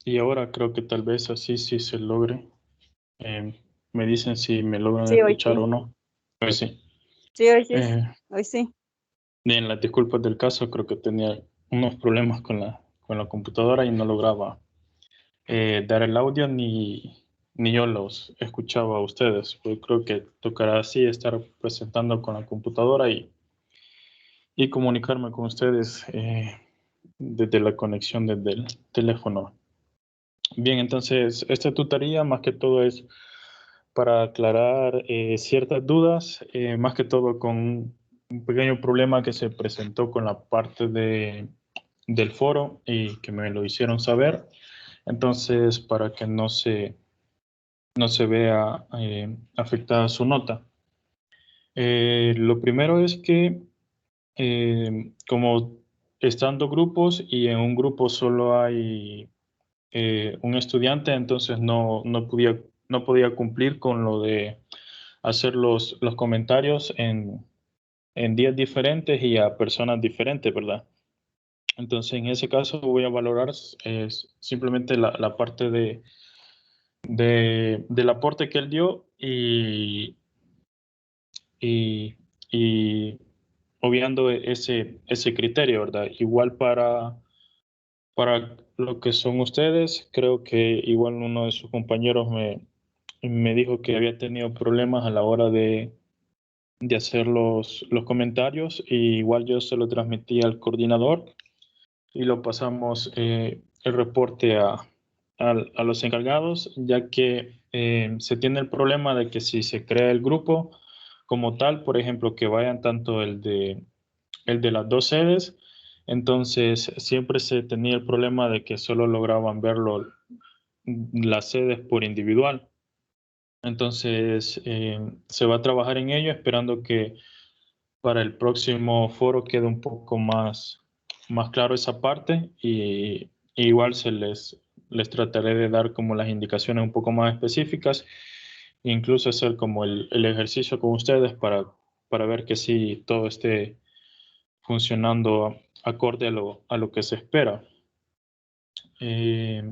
Y ahora creo que tal vez así sí se logre. Me dicen si me logran Sí, hoy escuchar sí. o no. Pues sí. Sí, hoy sí. Eh, Hoy sí. Bien, las disculpas del caso, creo que tenía unos problemas con la computadora y no lograba dar el audio ni yo los escuchaba a ustedes. Pues creo que tocará así estar presentando con la computadora y comunicarme con ustedes desde la conexión desde el teléfono. Bien, entonces esta tutoría más que todo es para aclarar ciertas dudas, más que todo con un pequeño problema que se presentó con la parte del foro y que me lo hicieron saber. Entonces, para que no se vea afectada su nota. Lo primero es que como están dos grupos y en un grupo solo hay un estudiante, entonces no podía cumplir con lo de hacer los comentarios en días diferentes y a personas diferentes, ¿verdad? Entonces, en ese caso voy a valorar simplemente la parte del aporte que él dio y, y obviando ese criterio, ¿verdad? Igual para lo que son ustedes, creo que igual uno de sus compañeros me dijo que había tenido problemas a la hora de hacer los comentarios, y igual yo se lo transmití al coordinador y lo pasamos el reporte a los encargados, ya que se tiene el problema de que si se crea el grupo como tal, por ejemplo, que vayan tanto el de las dos sedes, entonces siempre se tenía el problema de que solo lograban verlo las sedes por individual. Entonces se va a trabajar en ello esperando que para el próximo foro quede un poco más claro esa parte y igual les trataré de dar como las indicaciones un poco más específicas, incluso hacer como el ejercicio con ustedes para ver que sí todo esté funcionando acorde a lo que se espera. Eh,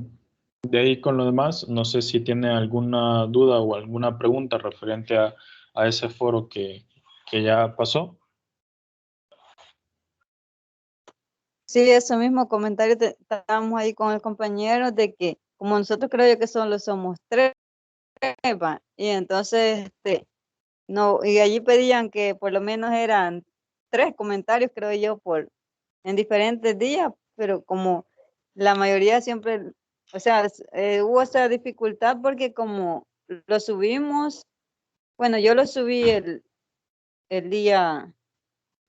de ahí con lo demás, no sé si tiene alguna duda o alguna pregunta referente a ese foro que ya pasó. Sí, ese mismo comentario estábamos ahí con el compañero de que como nosotros creo yo que solo somos tres, ¿va? Y entonces, no, y allí pedían que por lo menos eran 3 comentarios, creo yo, en diferentes días, pero como la mayoría siempre, o sea, hubo esa dificultad porque como lo subimos, bueno, yo lo subí el día,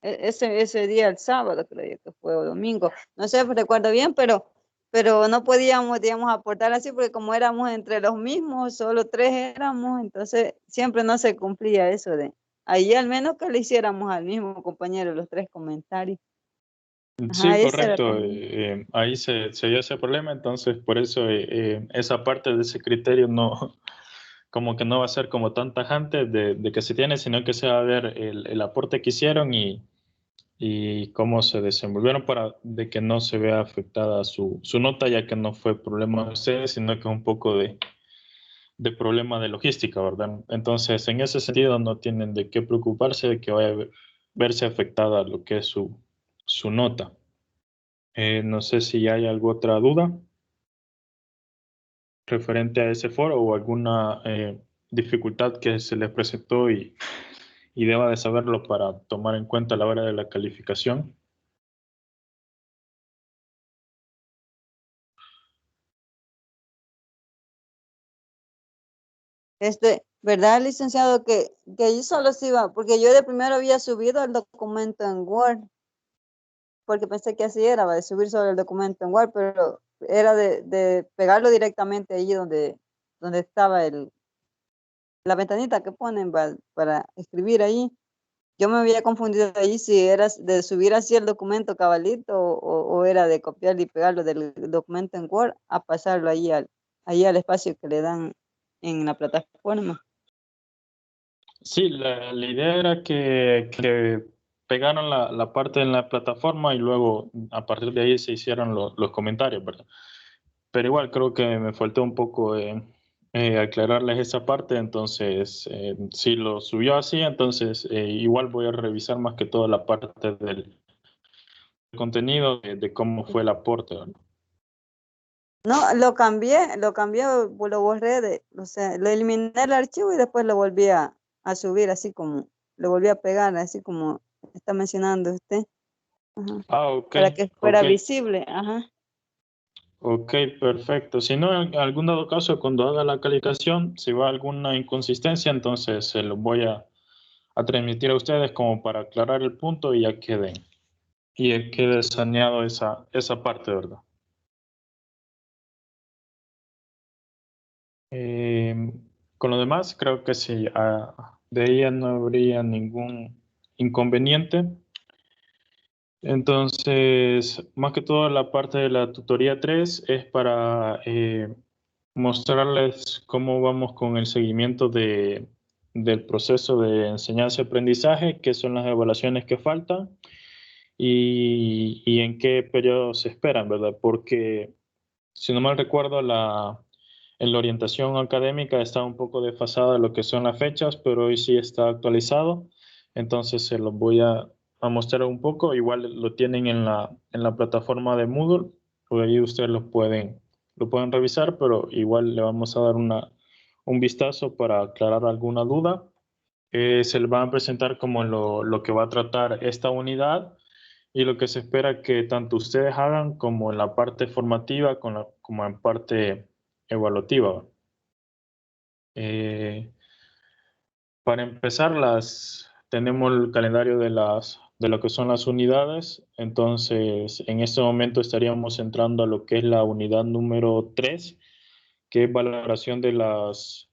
ese día, el sábado, creo yo que fue, o domingo, no sé, recuerdo bien, pero no podíamos, digamos, aportar así, porque como éramos entre los mismos, solo 3 éramos, entonces siempre no se cumplía eso de, ahí al menos que le hiciéramos al mismo compañero los 3 comentarios. Sí, Ajá, ese era correcto. también. Ahí se dio ese problema, entonces por eso esa parte de ese criterio no, como que no va a ser como tan tajante de que se tiene, sino que se va a ver el aporte que hicieron y cómo se desenvolvieron para de que no se vea afectada su nota, ya que no fue problema de ustedes, sino que es un poco de problema de logística, ¿verdad? Entonces, en ese sentido, no tienen de qué preocuparse de que vaya a verse afectada lo que es su nota. No sé si hay alguna otra duda referente a ese foro o alguna dificultad que se les presentó y deba de saberlo para tomar en cuenta a la hora de la calificación. ¿Verdad, licenciado? Que yo solo se iba, porque yo de primero había subido el documento en Word, porque pensé que así era, de subir sobre el documento en Word, pero era de pegarlo directamente allí donde estaba la ventanita que ponen para escribir ahí. Yo me había confundido ahí si era de subir así el documento cabalito o era de copiar y pegarlo del documento en Word a pasarlo ahí al espacio que le dan en la plataforma. Sí, la idea era que pegaron la parte en la plataforma y luego a partir de ahí se hicieron los comentarios, ¿verdad? pero igual creo que me faltó un poco aclararles esa parte, entonces si lo subió así, entonces igual voy a revisar más que todo la parte del contenido, de cómo fue el aporte, ¿verdad? No, lo cambié, lo borré o sea, lo eliminé el archivo y después lo volví a subir así como, lo volví a pegar así como está mencionando usted, ajá, Ah, ok, para que fuera ok, visible, ajá. ok, perfecto. Si no, en algún dado caso, cuando haga la calificación, si va alguna inconsistencia, entonces se lo voy a transmitir a ustedes como para aclarar el punto y ya quede saneado esa parte, ¿verdad? Eh, con lo demás, creo que sí, de ella no habría ningún inconveniente. Entonces, más que todo, la parte de la tutoría 3 es para mostrarles cómo vamos con el seguimiento del proceso de enseñanza-aprendizaje, qué son las evaluaciones que faltan y en qué periodo se esperan, ¿verdad? Porque, si no mal recuerdo, en la orientación académica está un poco desfasada de lo que son las fechas, pero hoy sí está actualizado. Entonces se los voy a mostrar un poco. Igual lo tienen en la plataforma de Moodle, por ahí ustedes lo pueden revisar, pero igual le vamos a dar un vistazo para aclarar alguna duda. Se les va a presentar como lo que va a tratar esta unidad y lo que se espera que tanto ustedes hagan como en la parte formativa como en parte evaluativa. Eh, para empezar, tenemos el calendario de lo que son las unidades. Entonces, en este momento estaríamos entrando a lo que es la unidad número 3, que es valoración de las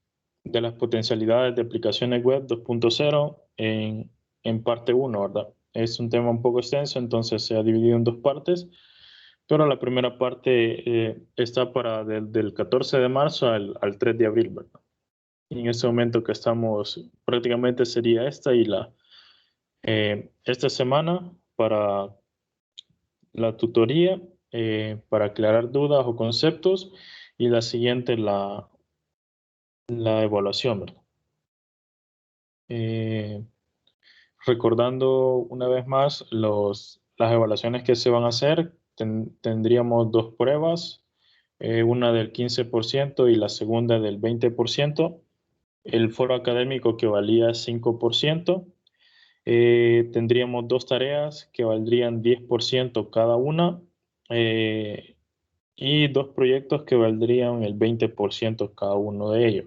potencialidades de aplicaciones web 2.0 en parte uno, ¿verdad? Es un tema un poco extenso, entonces se ha dividido en dos partes, pero la primera parte está del 14 de marzo al 3 de abril, ¿verdad? Y en este momento que estamos, prácticamente sería esta semana para la tutoría, para aclarar dudas o conceptos, y la siguiente la evaluación, ¿verdad? Eh, Recordando una vez más las evaluaciones que se van a hacer, tendríamos dos pruebas, una del 15% y la segunda del 20%. El foro académico que valía 5%. Tendríamos dos tareas que valdrían 10% cada una, eh, y dos proyectos que valdrían el 20% cada uno de ellos.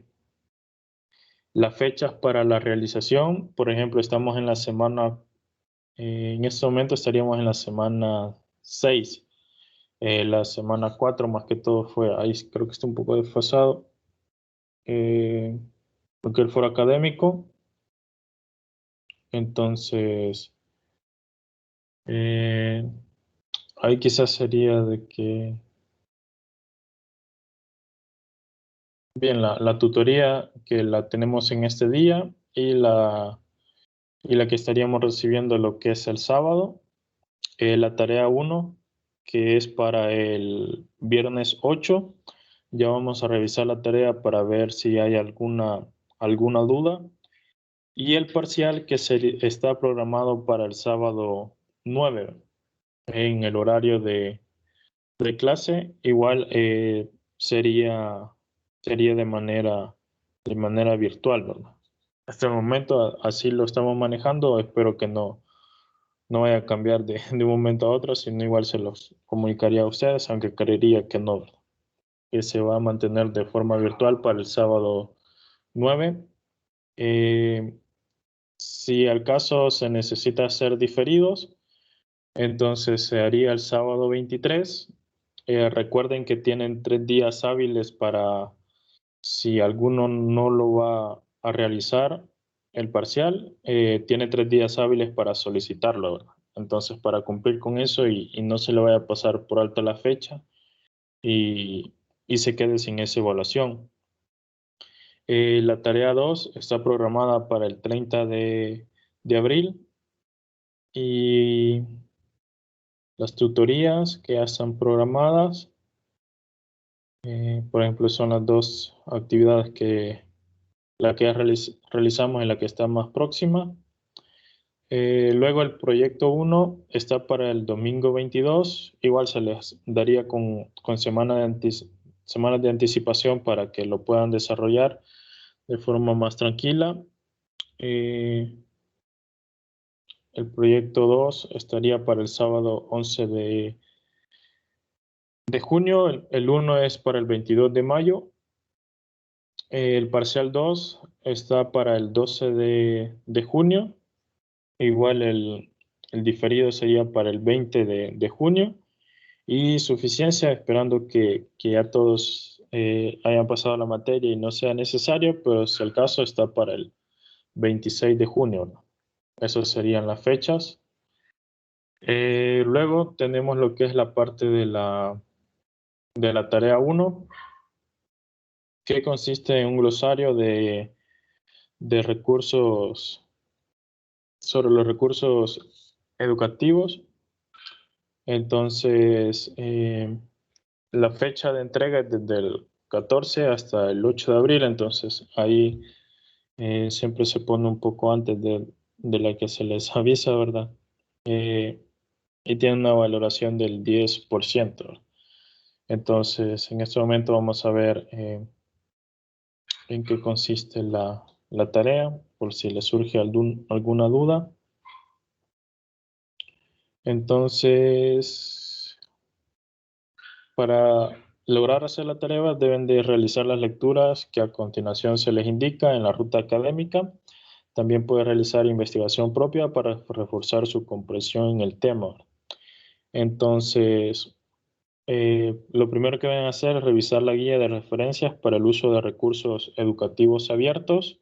Las fechas para la realización, por ejemplo, estamos en la semana, en este momento estaríamos en la semana 6. La semana 4 más que todo fue, ahí creo que está un poco desfasado, porque el foro académico, entonces, eh, ahí quizás sería de que, bien, la tutoría que la tenemos en este día y la que estaríamos recibiendo lo que es el sábado. La tarea uno que es para el viernes 8. Ya vamos a revisar la tarea para ver si hay alguna duda. Y el parcial que está programado para el sábado 9 en el horario de clase, igual sería de manera virtual, ¿verdad? Hasta el momento así lo estamos manejando, espero que no vaya a cambiar de un momento a otro, sino igual se los comunicaría a ustedes, aunque creería que no, ¿verdad? Que se va a mantener de forma virtual para el sábado 9. Eh, si al caso se necesita hacer diferidos, entonces se haría el sábado 23. Recuerden que tienen 3 días hábiles para, si alguno no lo va a realizar, el parcial, tiene 3 días hábiles para solicitarlo, ¿verdad? Entonces, para cumplir con eso y no se le vaya a pasar por alto la fecha y se quede sin esa evaluación. La tarea 2 está programada para el 30 de abril y las tutorías que ya están programadas Por ejemplo, son las dos actividades que la que realizamos en la que está más próxima. Luego el proyecto 1 está para el domingo 22. Igual se les daría con semanas de anticipación para que lo puedan desarrollar de forma más tranquila. El proyecto 2 estaría para el sábado 11 de junio. El 1 es para el 22 de mayo. El parcial 2 está para el 12 de junio. Igual el diferido sería para el 20 de junio. Y suficiencia, esperando que ya todos hayan pasado la materia y no sea necesario, pero si el caso está para el 26 de junio, ¿no? Esas serían las fechas. Luego tenemos lo que es la parte de la tarea 1, que consiste en un glosario de recursos, sobre los recursos educativos. Entonces, la fecha de entrega es desde el 14 hasta el 8 de abril, entonces ahí siempre se pone un poco antes de la que se les avisa, ¿verdad? Y tiene una valoración del 10%. Entonces, en este momento vamos a ver en qué consiste la tarea, por si les surge alguna duda. Entonces, para lograr hacer la tarea deben de realizar las lecturas que a continuación se les indica en la ruta académica. También puede realizar investigación propia para reforzar su comprensión en el tema. Entonces, lo primero que deben hacer es revisar la guía de referencias para el uso de recursos educativos abiertos.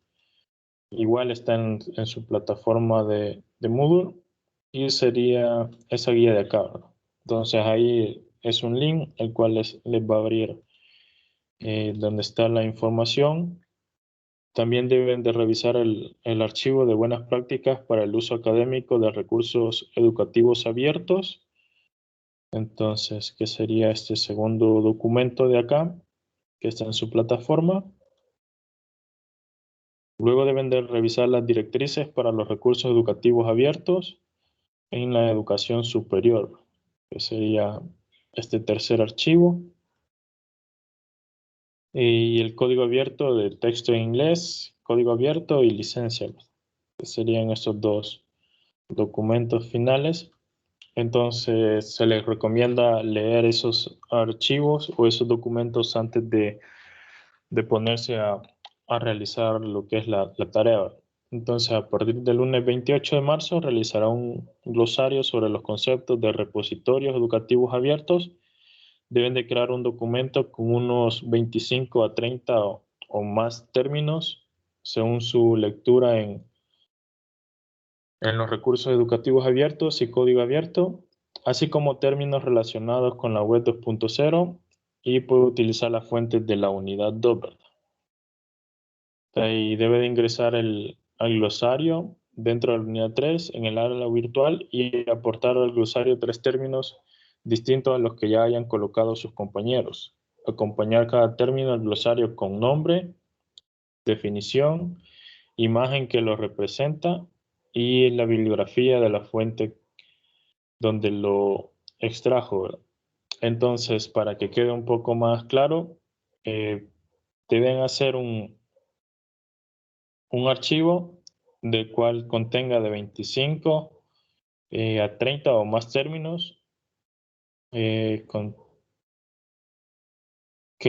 Igual está en su plataforma de Moodle y sería esa guía de acá, ¿verdad? Entonces ahí es un link el cual les va a abrir donde está la información. También deben de revisar el archivo de buenas prácticas para el uso académico de recursos educativos abiertos. Entonces, ¿qué sería este segundo documento de acá, que está en su plataforma? Luego deben de revisar las directrices para los recursos educativos abiertos en la educación superior, que sería este tercer archivo. Y el código abierto de texto en inglés, código abierto y licencia, que serían estos dos documentos finales. Entonces se les recomienda leer esos archivos o esos documentos antes de ponerse a realizar lo que es la tarea. Entonces, a partir del lunes 28 de marzo realizará un glosario sobre los conceptos de repositorios educativos abiertos. Deben de crear un documento con unos 25 a 30 o más términos según su lectura en los recursos educativos abiertos y código abierto, así como términos relacionados con la web 2.0, y puede utilizar las fuentes de la unidad 2, ¿verdad? Y debe de ingresar al glosario dentro de la unidad 3 en el aula virtual y aportar al glosario 3 términos distintos a los que ya hayan colocado sus compañeros. Acompañar cada término al glosario con nombre, definición, imagen que lo representa y la bibliografía de la fuente donde lo extrajo, ¿verdad? Entonces, para que quede un poco más claro, deben hacer un archivo del cual contenga de 25 a 30 o más términos que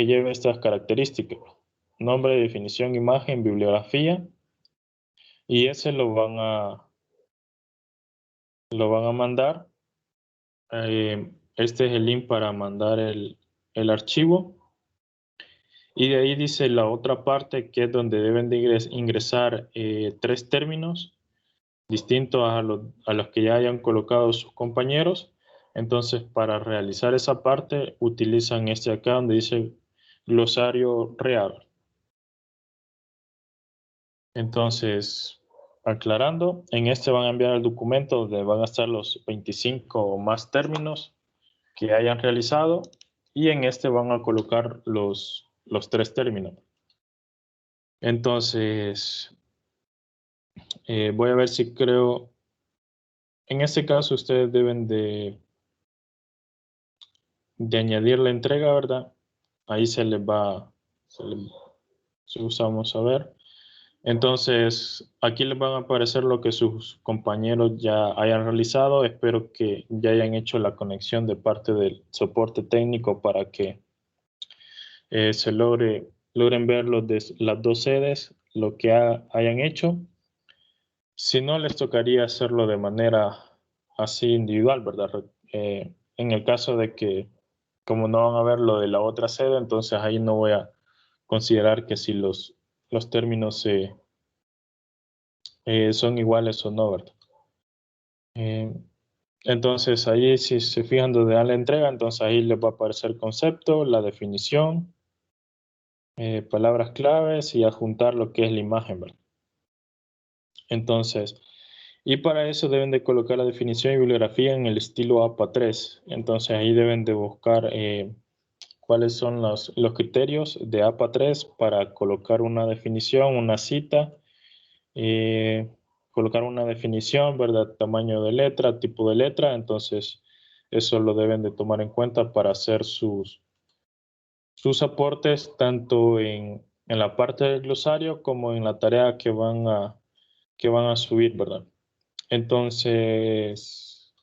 lleve estas características: nombre, definición, imagen, bibliografía, y ese lo van a mandar. Este es el link para mandar el archivo. Y de ahí dice la otra parte, que es donde deben de ingresar 3 términos distintos a los que ya hayan colocado sus compañeros. Entonces, para realizar esa parte, utilizan este acá donde dice glosario real. Entonces, aclarando, en este van a enviar el documento donde van a estar los 25 o más términos que hayan realizado, y en este van a colocar los 3 términos. Entonces, voy a ver si creo, en este caso ustedes deben de añadir la entrega, ¿verdad? Ahí se les va, si usamos a ver. Entonces, aquí les van a aparecer lo que sus compañeros ya hayan realizado. Espero que ya hayan hecho la conexión de parte del soporte técnico para que se logren ver las 2 sedes, lo que hayan hecho. Si no, les tocaría hacerlo de manera así individual, ¿verdad? En el caso de que, como no van a ver lo de la otra sede, entonces ahí no voy a considerar que si los términos son iguales o no, ¿verdad? Entonces ahí si se fijan donde dan la entrega, entonces ahí les va a aparecer el concepto, la definición, palabras claves y adjuntar lo que es la imagen, ¿verdad? Entonces, y para eso deben de colocar la definición y bibliografía en el estilo APA3. Entonces ahí deben de buscar cuáles son los criterios de APA3 para colocar una definición, una cita, colocar una definición, ¿verdad? Tamaño de letra, tipo de letra. Entonces eso lo deben de tomar en cuenta para hacer sus aportes tanto en la parte del glosario como en la tarea que van a subir, ¿verdad? Entonces,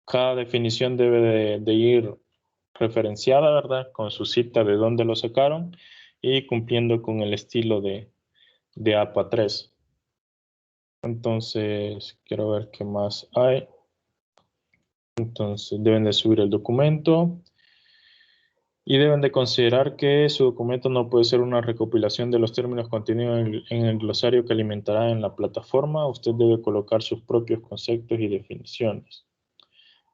cada definición debe de ir referenciada, ¿verdad? Con su cita de dónde lo sacaron y cumpliendo con el estilo de APA 3. Entonces, quiero ver qué más hay. Entonces, deben de subir el documento y deben de considerar que su documento no puede ser una recopilación de los términos contenidos en el glosario que alimentará en la plataforma. Usted debe colocar sus propios conceptos y definiciones.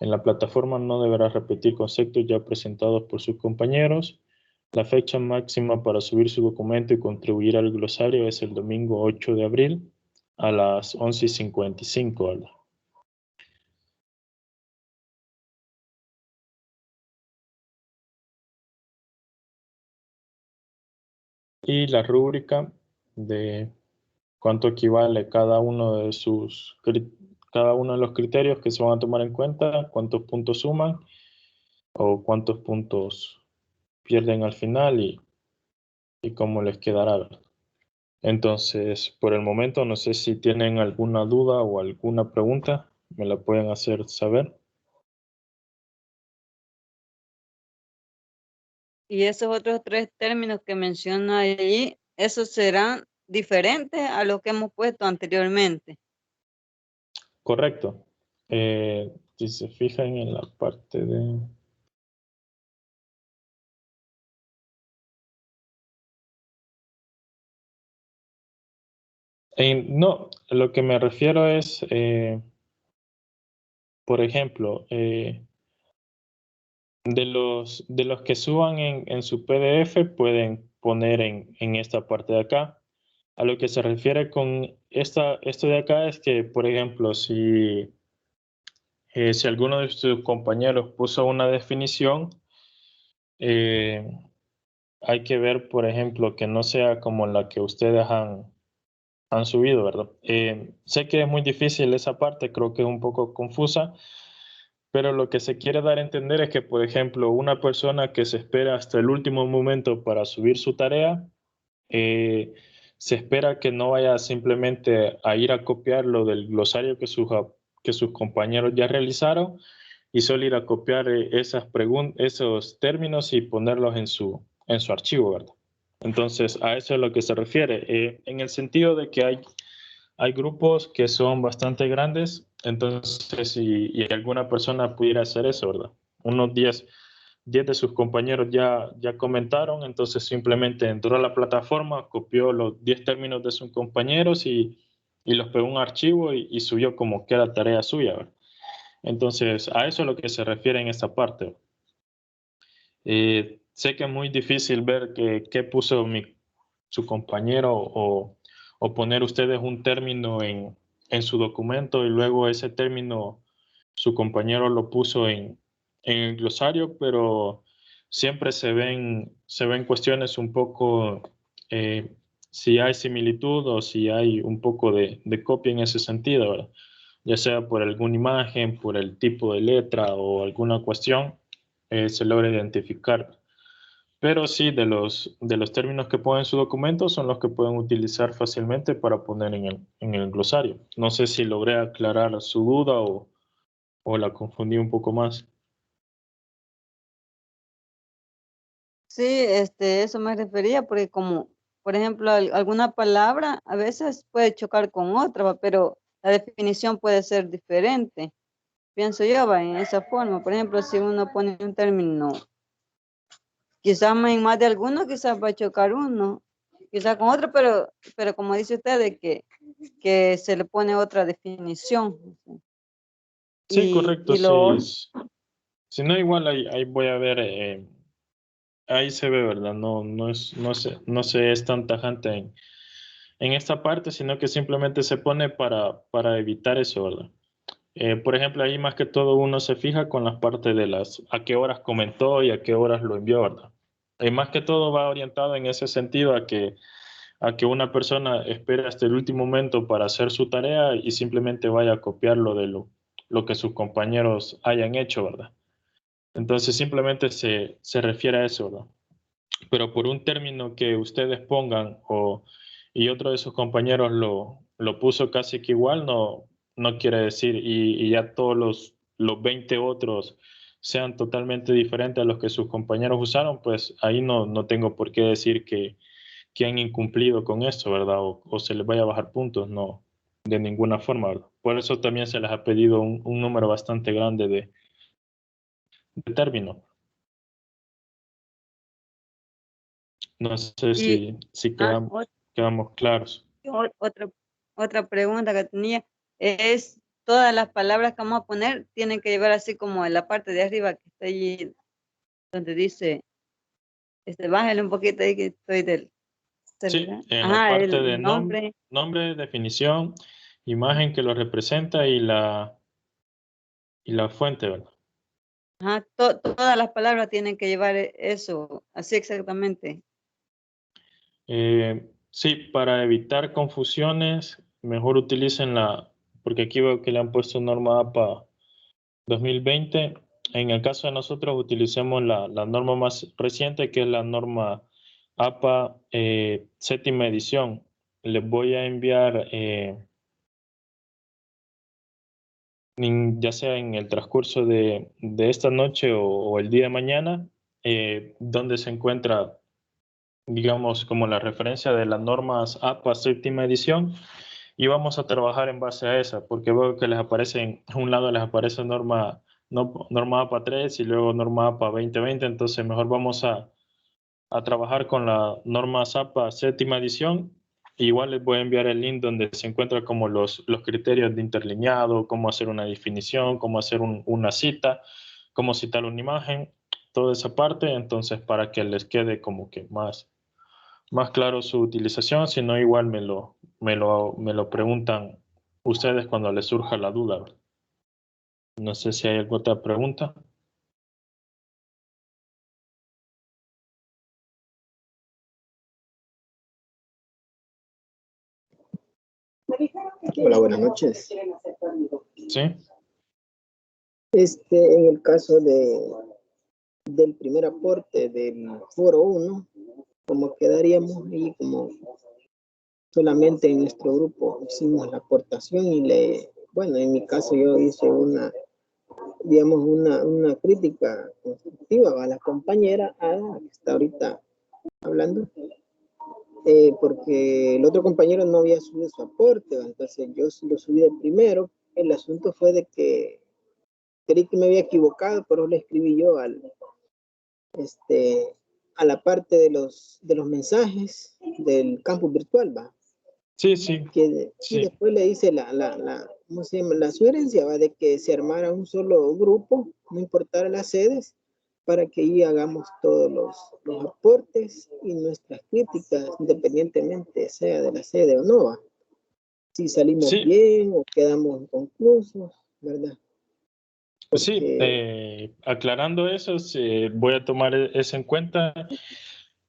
En la plataforma no deberá repetir conceptos ya presentados por sus compañeros. La fecha máxima para subir su documento y contribuir al glosario es el domingo 8 de abril a las 11:55, ¿verdad? Y la rúbrica de cuánto equivale cada uno de los criterios que se van a tomar en cuenta, cuántos puntos suman o cuántos puntos pierden al final y cómo les quedará, ¿verdad? Entonces, por el momento, no sé si tienen alguna duda o alguna pregunta, me la pueden hacer saber. Y esos otros 3 términos que menciona allí, esos serán diferentes a lo que hemos puesto anteriormente. Correcto. Si se fijan en la parte de... no, lo que me refiero es, por ejemplo, de los que suban en su PDF pueden poner en esta parte de acá. A lo que se refiere con esto de acá es que, por ejemplo, si alguno de sus compañeros puso una definición, eh, hay que ver, por ejemplo, que no sea como la que ustedes han subido, ¿verdad? Sé que es muy difícil esa parte, creo que es un poco confusa, pero lo que se quiere dar a entender es que, por ejemplo, una persona que se espera hasta el último momento para subir su tarea, eh, se espera que no vaya simplemente a ir a copiar lo del glosario que sus compañeros ya realizaron y solo ir a copiar esos términos y ponerlos en su archivo, ¿verdad? Entonces, a eso es lo que se refiere, en el sentido de que hay grupos que son bastante grandes, entonces si alguna persona pudiera hacer eso, ¿verdad? Unos 10 de sus compañeros ya comentaron, entonces simplemente entró a la plataforma, copió los 10 términos de sus compañeros y los pegó en un archivo y subió como que era tarea suya, ¿verdad? Entonces, a eso es lo que se refiere en esta parte. Sé que es muy difícil ver qué puso su compañero o poner ustedes un término en su documento y luego ese término su compañero lo puso en el glosario, pero siempre se ven cuestiones un poco, si hay similitud o si hay un poco de copia en ese sentido, ¿verdad? Ya sea por alguna imagen, por el tipo de letra o alguna cuestión, se logra identificar. Pero sí, de los términos que ponen en su documento son los que pueden utilizar fácilmente para poner en el glosario. No sé si logré aclarar su duda o la confundí un poco más. Sí, eso me refería, porque como, por ejemplo, alguna palabra a veces puede chocar con otra, ¿va? Pero la definición puede ser diferente. Pienso yo, va, en esa forma. Por ejemplo, si uno pone un término, quizás en más de alguno, quizás va a chocar uno, quizás con otro, pero como dice usted, de que se le pone otra definición. Sí, correcto, Y sí. lo, Si no, igual ahí voy a ver, ahí se ve, ¿verdad? No se es tan tajante en esta parte, sino que simplemente se pone para evitar eso, ¿verdad? Por ejemplo, ahí más que todo uno se fija con las partes de a qué horas comentó y a qué horas lo envió, ¿verdad? Y más que todo va orientado en ese sentido a que una persona espere hasta el último momento para hacer su tarea y simplemente vaya a copiarlo de lo que sus compañeros hayan hecho, ¿verdad? Entonces simplemente se refiere a eso, ¿verdad? Pero por un término que ustedes pongan y otro de sus compañeros lo puso casi que igual, no quiere decir, y ya todos los 20 otros sean totalmente diferentes a los que sus compañeros usaron, pues ahí no tengo por qué decir que han incumplido con esto, ¿verdad? O se les vaya a bajar puntos, no, de ninguna forma, ¿verdad? Por eso también se les ha pedido un número bastante grande de términos. No sé y si ah, quedamos claros. otra, otra pregunta que tenía es, todas las palabras que vamos a poner tienen que llevar así como en la parte de arriba que está allí, donde dice, bájale un poquito ahí que estoy del Sí, celular. en la Ajá, parte el de nombre. nombre, definición, imagen que lo representa y la fuente, ¿verdad? Ajá, todas las palabras tienen que llevar eso, así exactamente. Sí, para evitar confusiones, mejor utilicen porque aquí veo que le han puesto norma APA 2020. En el caso de nosotros, utilicemos la norma más reciente, que es la norma APA séptima edición. Les voy a enviar, ya sea en el transcurso de esta noche o el día de mañana, donde se encuentra, digamos, como la referencia de las normas APA séptima edición, y vamos a trabajar en base a esa, porque veo que les aparece, a un lado les aparece norma, no, norma APA 3 y luego norma APA 2020, entonces mejor vamos a trabajar con la norma APA séptima edición. Igual les voy a enviar el link donde se encuentran como los criterios de interlineado, cómo hacer una definición, cómo hacer una cita, cómo citar una imagen, toda esa parte, entonces para que les quede como que más claro su utilización, si no igual me lo preguntan ustedes cuando les surja la duda. No sé si hay alguna otra pregunta. Hola, buenas noches. ¿Sí? En el caso del primer aporte del foro 1, como quedaríamos ahí como solamente en nuestro grupo hicimos la aportación bueno, en mi caso yo hice digamos, una crítica constructiva a la compañera Ada, que está ahorita hablando, porque el otro compañero no había subido su aporte, entonces yo lo subí de primero. El asunto fue de que creí que me había equivocado, pero le escribí yo este, a la parte de los mensajes del campus virtual, ¿va? Sí, sí, Y sí. después le hice ¿cómo se llama? La sugerencia, ¿va? De que se armara un solo grupo, no importara las sedes, para que ahí hagamos todos los aportes y nuestras críticas, independientemente sea de la sede o no, ¿va? Si salimos Sí, bien o quedamos inconclusos, ¿verdad? Sí, Porque aclarando eso, voy a tomar eso en cuenta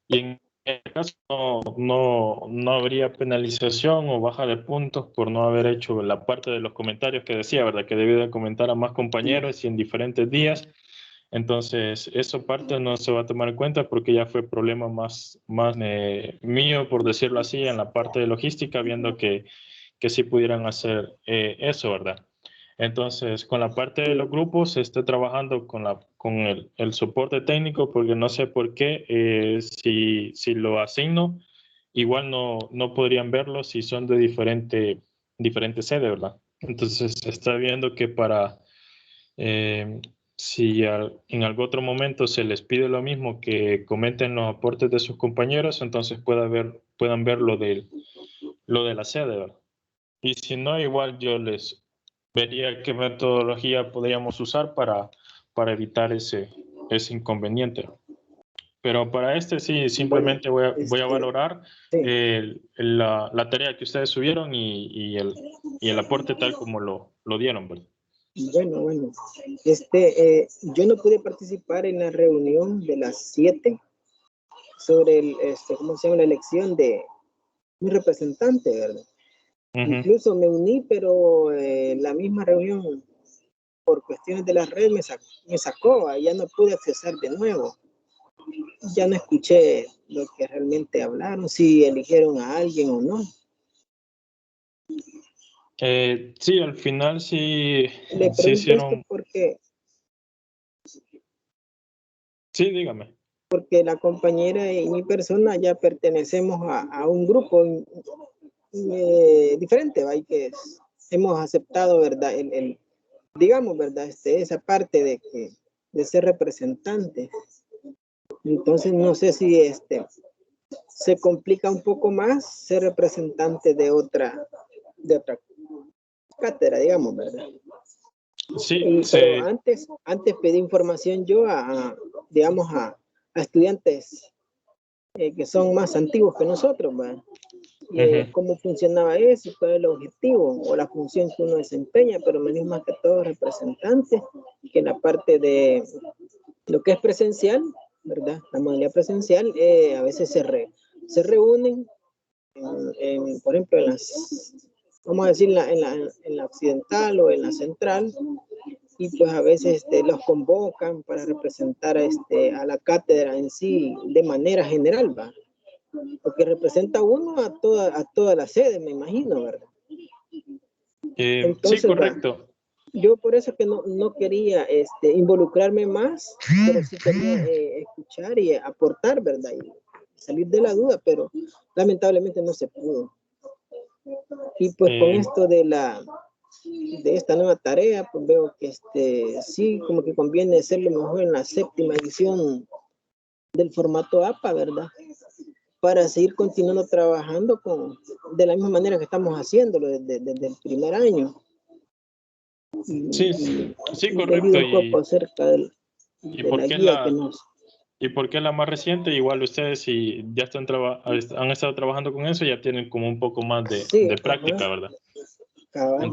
y en este caso no habría penalización o baja de puntos por no haber hecho la parte de los comentarios que decía, ¿verdad? Que debí de comentar a más compañeros y en diferentes días. Entonces, esa parte no se va a tomar en cuenta porque ya fue problema más mío, por decirlo así, en la parte de logística, viendo que sí pudieran hacer eso, ¿verdad? Entonces, con la parte de los grupos, estoy trabajando con el soporte técnico porque no sé por qué, si lo asigno, igual no podrían verlo si son de diferente sede, ¿verdad? Entonces, se está viendo que eh, si en algún otro momento se les pide lo mismo que comenten los aportes de sus compañeros, entonces puedan ver lo de la sede, ¿verdad? Y si no, igual yo les vería qué metodología podríamos usar para evitar ese inconveniente. Pero para este sí, bueno, simplemente voy a valorar sí, la tarea que ustedes subieron y el aporte tal como lo dieron, ¿verdad? bueno, yo no pude participar en la reunión de las 7 sobre ¿cómo se llama? La elección de mi representante, ¿verdad? Ujú. Incluso me uní, pero la misma reunión, por cuestiones de las redes, me sacó, ya no pude accesar de nuevo. Ya no escuché lo que realmente hablaron, si eligieron a alguien o no. Sí, al final Le sí pregunto esto hicieron. Sí, dígame. porque la compañera y mi persona ya pertenecemos a un grupo diferente, ¿va? Y que hemos aceptado, ¿verdad? Digamos, ¿verdad? Esa parte de ser representante. Entonces, no sé si se complica un poco más ser representante de otra cátedra, digamos, ¿verdad? Sí, Pero antes pedí información yo digamos, a estudiantes que son más antiguos que nosotros, ¿verdad? ujú. Cómo funcionaba eso, cuál es el objetivo o la función que uno desempeña, pero me dijo más que todo representante, que en la parte de lo que es presencial, ¿verdad? La modalidad presencial, a veces se reúnen, por ejemplo, vamos a decir, en la occidental o en la central, y pues a veces los convocan para representar a la cátedra en sí de manera general, ¿va? Porque representa uno a toda la sede, me imagino, ¿verdad? Sí, Entonces, va, correcto. yo por eso que no quería involucrarme más, pero sí quería escuchar y aportar, ¿verdad? Y salir de la duda, pero lamentablemente no se pudo. Y pues con Eh, esto de esta nueva tarea, pues veo que sí, como que conviene hacerlo mejor en la 7ª edición del formato APA, ¿verdad? Para seguir continuando trabajando de la misma manera que estamos haciéndolo desde el primer año. sí, sí, correcto. Entendido un poco acerca Y de por la qué guía que nos... y por qué la más reciente, igual ustedes si ya han estado trabajando con eso, ya tienen como un poco más Sí, de ajá, práctica, ¿verdad? cabal.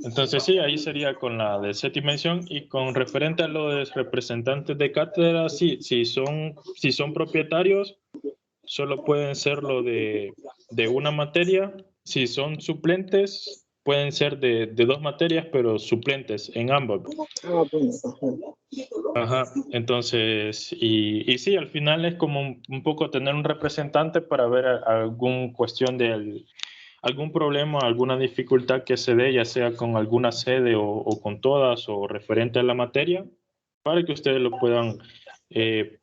Entonces sí, ahí sería con la de 7ª edición y con referente a los representantes de cátedra, sí, si son propietarios, solo pueden serlo de una materia. Si son suplentes, pueden ser de dos materias, pero suplentes en ambas. Bueno, ajá. Ajá, entonces, y sí, al final es como un poco tener un representante para ver algún cuestión de algún problema, alguna dificultad que se dé, ya sea con alguna sede o con todas o referente a la materia, para que ustedes lo puedan eh,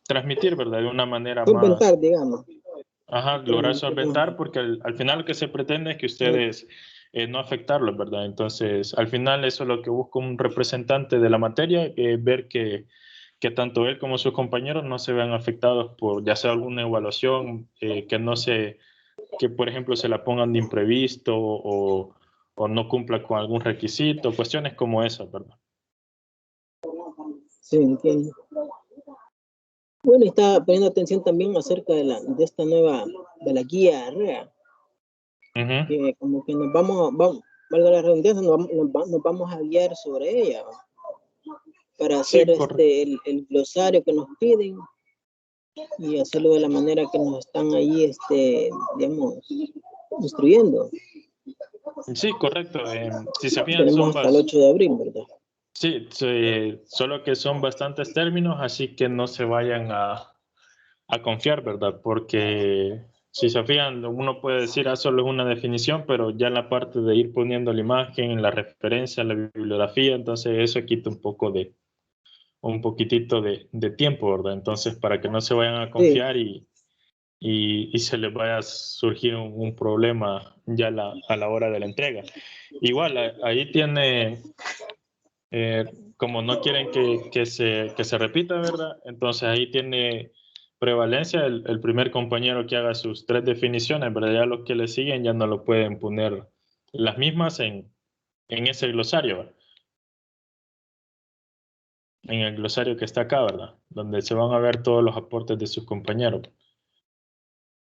transmitir, ¿verdad? De una manera más, Solventar, digamos. ajá, lograr solventar, porque al final lo que se pretende es que ustedes no afectarlos, ¿verdad? Entonces, al final eso es lo que busca un representante de la materia, ver que tanto él como sus compañeros no se vean afectados por ya sea alguna evaluación, que por ejemplo se la pongan de imprevisto o no cumpla con algún requisito, cuestiones como esas, ¿verdad? Sí, entiendo. Bueno, estaba poniendo atención también acerca de esta nueva, de la guía REA, Ujú. que como que nos vamos, valga la redundancia, nos vamos a guiar sobre ella, ¿va? Para hacer Sí, correcto. el glosario que nos piden y hacerlo de la manera que nos están ahí, digamos, instruyendo. Sí, correcto. Si se fijan, Tenemos hasta el 8 de abril, ¿verdad? sí, solo que son bastantes términos, así que no se vayan a confiar, ¿verdad? Porque si se fijan, uno puede decir, solo es una definición, pero ya en la parte de ir poniendo la imagen, la referencia, la bibliografía, entonces eso quita un poquitito de tiempo, ¿verdad? Entonces, para que no se vayan a Sí, confiar y se les vaya a surgir un problema ya a la hora de la entrega. Igual, ahí tiene, como no quieren que se repita, ¿verdad? Entonces ahí tiene prevalencia el primer compañero que haga sus 3 definiciones, ¿verdad? Ya los que le siguen ya no lo pueden poner las mismas en ese glosario, ¿verdad? En el glosario que está acá, ¿verdad? Donde se van a ver todos los aportes de sus compañeros.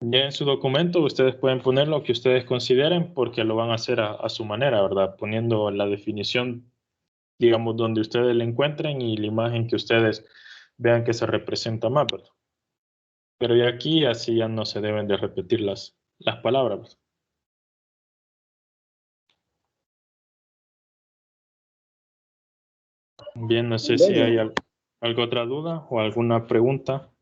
Ya en su documento ustedes pueden poner lo que ustedes consideren porque lo van a hacer a su manera, ¿verdad? Poniendo la definición, digamos, donde ustedes la encuentren y la imagen que ustedes vean que se representa más, ¿verdad? Pero ya aquí así ya no se deben de repetir las palabras. Bien, no sé si hay bueno, alguna otra duda o alguna pregunta.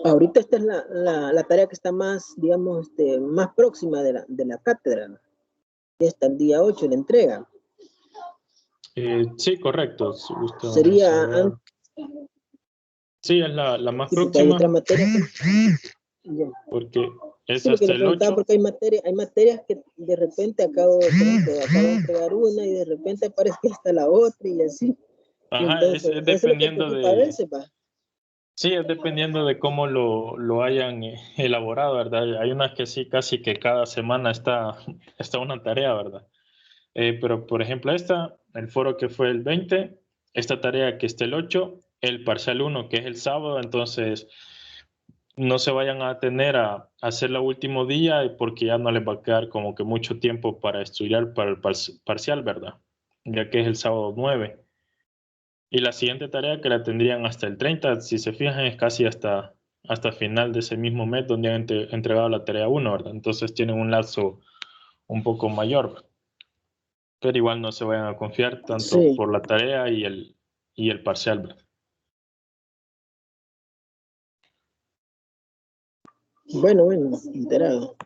ahorita esta es la tarea que está más, digamos, más próxima de la cátedra, ¿no? Está el día 8 la entrega. Sí, correcto. Si gusta, vamos Sería a ver. Sí, es la más sí, porque hay otra próxima materia ya. porque es Sí, porque hasta le el preguntaba 8. porque hay materias que de repente por ejemplo, acabo de entregar una y de repente aparece que está la otra y así. Y Ajá, entonces, es eso es lo que dependiendo preocupa a de, veces, va. sí, es dependiendo de cómo lo hayan elaborado, ¿verdad? Hay unas que sí, casi que cada semana está una tarea, ¿verdad? Pero, por ejemplo, el foro que fue el 20, esta tarea que está el 8, el parcial 1, que es el sábado, entonces no se vayan a tener a hacerlo último día porque ya no les va a quedar como que mucho tiempo para estudiar para el parcial, ¿verdad? Ya que es el sábado 9. Y la siguiente tarea que la tendrían hasta el 30, si se fijan, es casi hasta final de ese mismo mes donde han entregado la tarea 1, ¿verdad? Entonces tienen un lapso un poco mayor, pero igual no se vayan a confiar tanto Sí, por la tarea y el parcial, ¿verdad? bueno, enterado.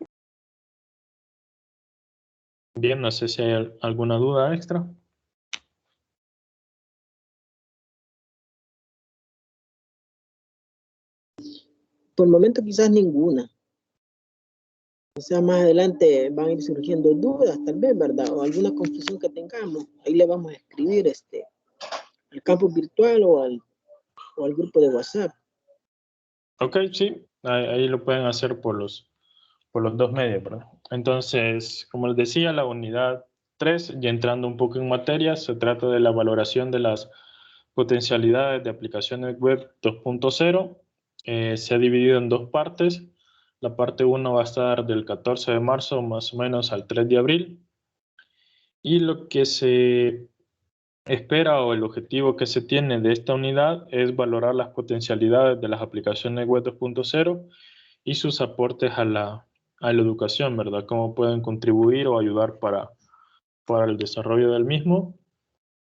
Bien, no sé si hay alguna duda extra. Por el momento quizás ninguna. Quizás más adelante van a ir surgiendo dudas, tal vez, ¿verdad? O alguna confusión que tengamos. Ahí le vamos a escribir al campo virtual o al grupo de WhatsApp. Ok, sí, ahí lo pueden hacer por los 2 medios, ¿verdad? Entonces, como les decía, la unidad 3, ya entrando un poco en materia, se trata de la valoración de las potencialidades de aplicaciones web 2.0. Se ha dividido en 2 partes. La parte 1 va a estar del 14 de marzo más o menos al 3 de abril. Y lo que se espera o el objetivo que se tiene de esta unidad es valorar las potencialidades de las aplicaciones web 2.0 y sus aportes a la educación, ¿verdad? Cómo pueden contribuir o ayudar para el desarrollo del mismo.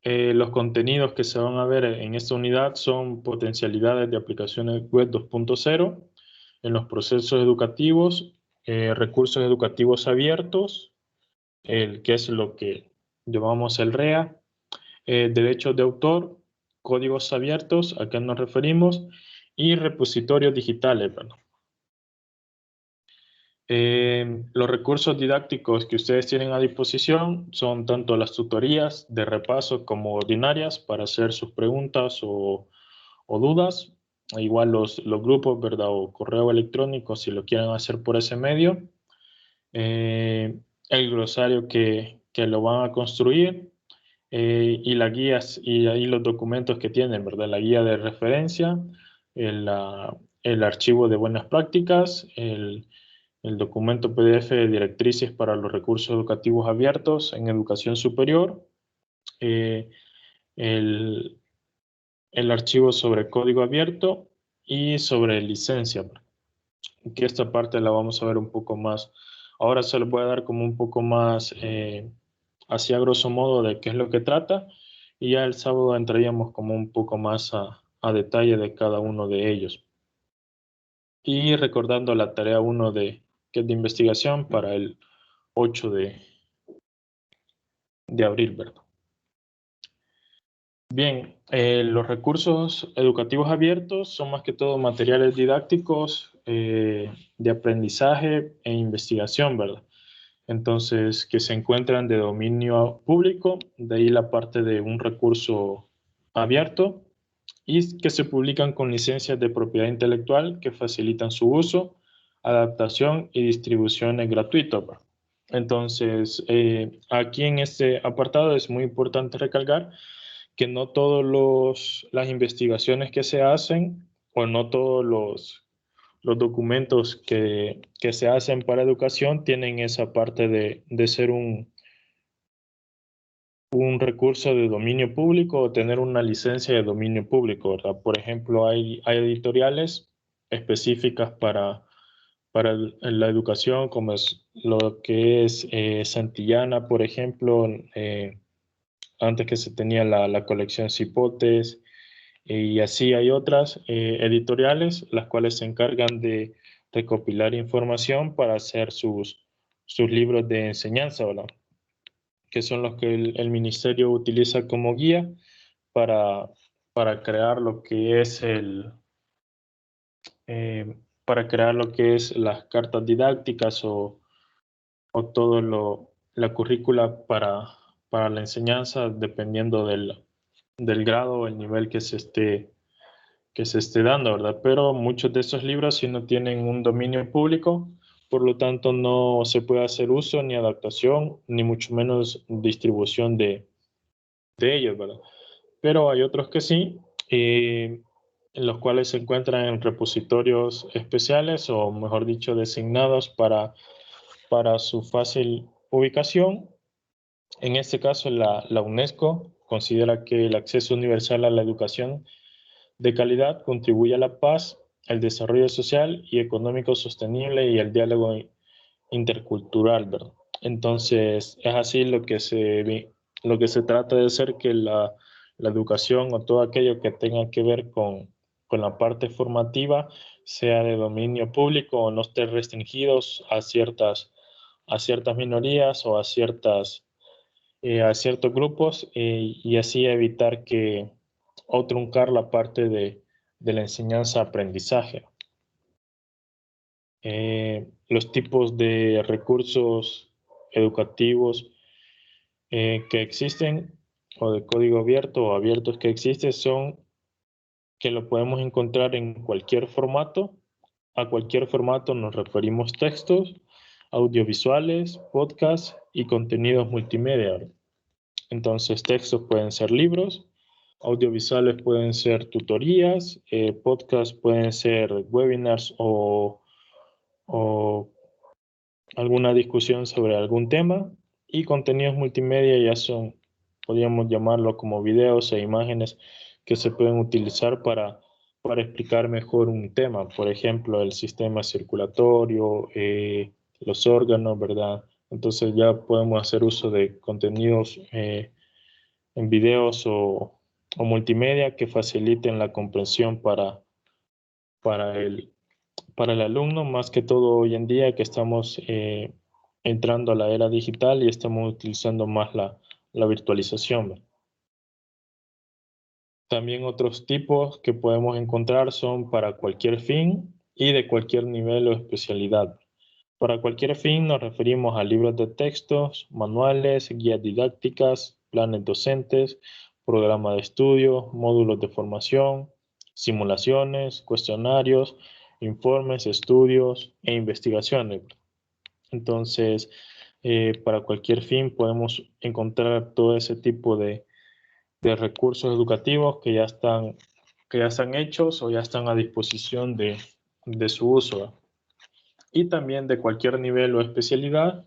Los contenidos que se van a ver en esta unidad son potencialidades de aplicaciones web 2.0 en los procesos educativos, recursos educativos abiertos, que es lo que llamamos el REA, derechos de autor, códigos abiertos, a qué nos referimos, y repositorios digitales, ¿verdad? Los recursos didácticos que ustedes tienen a disposición son tanto las tutorías de repaso como ordinarias para hacer sus preguntas o dudas. Igual los grupos, ¿verdad? O correo electrónico si lo quieren hacer por ese medio. El glosario que lo van a construir y las guías y ahí los documentos que tienen, ¿verdad? La guía de referencia, el archivo de buenas prácticas, el documento PDF de directrices para los recursos educativos abiertos en educación superior, el archivo sobre código abierto y sobre licencia, que esta parte la vamos a ver un poco más. Ahora se les voy a dar como un poco más, así a grosso modo, de qué es lo que trata, y ya el sábado entraríamos como un poco más a detalle de cada uno de ellos. Y recordando la tarea 1 que es de investigación para el 8 de abril, ¿verdad? Bien, los recursos educativos abiertos son más que todo materiales didácticos de aprendizaje e investigación, ¿verdad? Entonces, que se encuentran de dominio público, de ahí la parte de un recurso abierto, y que se publican con licencias de propiedad intelectual que facilitan su uso, adaptación y distribución gratuita, ¿verdad? Entonces, aquí en este apartado es muy importante recalcar que no todas las investigaciones que se hacen o no todos los documentos que se hacen para educación tienen esa parte de ser un recurso de dominio público o tener una licencia de dominio público, ¿verdad? Por ejemplo, hay editoriales específicas para la educación, como es lo que es Santillana, por ejemplo, antes que se tenía la colección Cipotes, y así hay otras editoriales, las cuales se encargan de recopilar información para hacer sus libros de enseñanza, ¿verdad? Que son los que el ministerio utiliza como guía para, para crear lo que es para crear lo que es las cartas didácticas o todo la currícula para la enseñanza, dependiendo del grado o el nivel que se esté dando, ¿verdad? Pero muchos de esos libros sí no tienen un dominio público, por lo tanto no se puede hacer uso ni adaptación, ni mucho menos distribución de ellos, ¿verdad? Pero hay otros que sí, en los cuales se encuentran en repositorios especiales o, mejor dicho, designados para su fácil ubicación. En este caso, la UNESCO considera que el acceso universal a la educación de calidad contribuye a la paz, el desarrollo social y económico sostenible y el diálogo intercultural, ¿verdad? Entonces, es así lo que se trata de hacer que la educación o todo aquello que tenga que ver con la parte formativa sea de dominio público o no esté restringidos a ciertas minorías o a ciertos grupos y así evitar o truncar la parte de la enseñanza-aprendizaje. Los tipos de recursos educativos que existen o de código abierto o abiertos que existen son que lo podemos encontrar en cualquier formato. A cualquier formato nos referimos textos, audiovisuales, podcasts y contenidos multimedia. Entonces, textos pueden ser libros, audiovisuales pueden ser tutorías, podcasts pueden ser webinars o alguna discusión sobre algún tema, y contenidos multimedia ya son, podríamos llamarlo como videos e imágenes que se pueden utilizar para explicar mejor un tema, por ejemplo, el sistema circulatorio, los órganos, ¿verdad? Entonces ya podemos hacer uso de contenidos en videos o multimedia que faciliten la comprensión para el, para el alumno, más que todo hoy en día que estamos entrando a la era digital y estamos utilizando más la virtualización. También otros tipos que podemos encontrar son para cualquier fin y de cualquier nivel o especialidad. Para cualquier fin nos referimos a libros de textos, manuales, guías didácticas, planes docentes, programas de estudio, módulos de formación, simulaciones, cuestionarios, informes, estudios e investigaciones. Entonces, para cualquier fin podemos encontrar todo ese tipo de recursos educativos que ya están que ya están hechos o ya están a disposición de su uso. Y también de cualquier nivel o especialidad.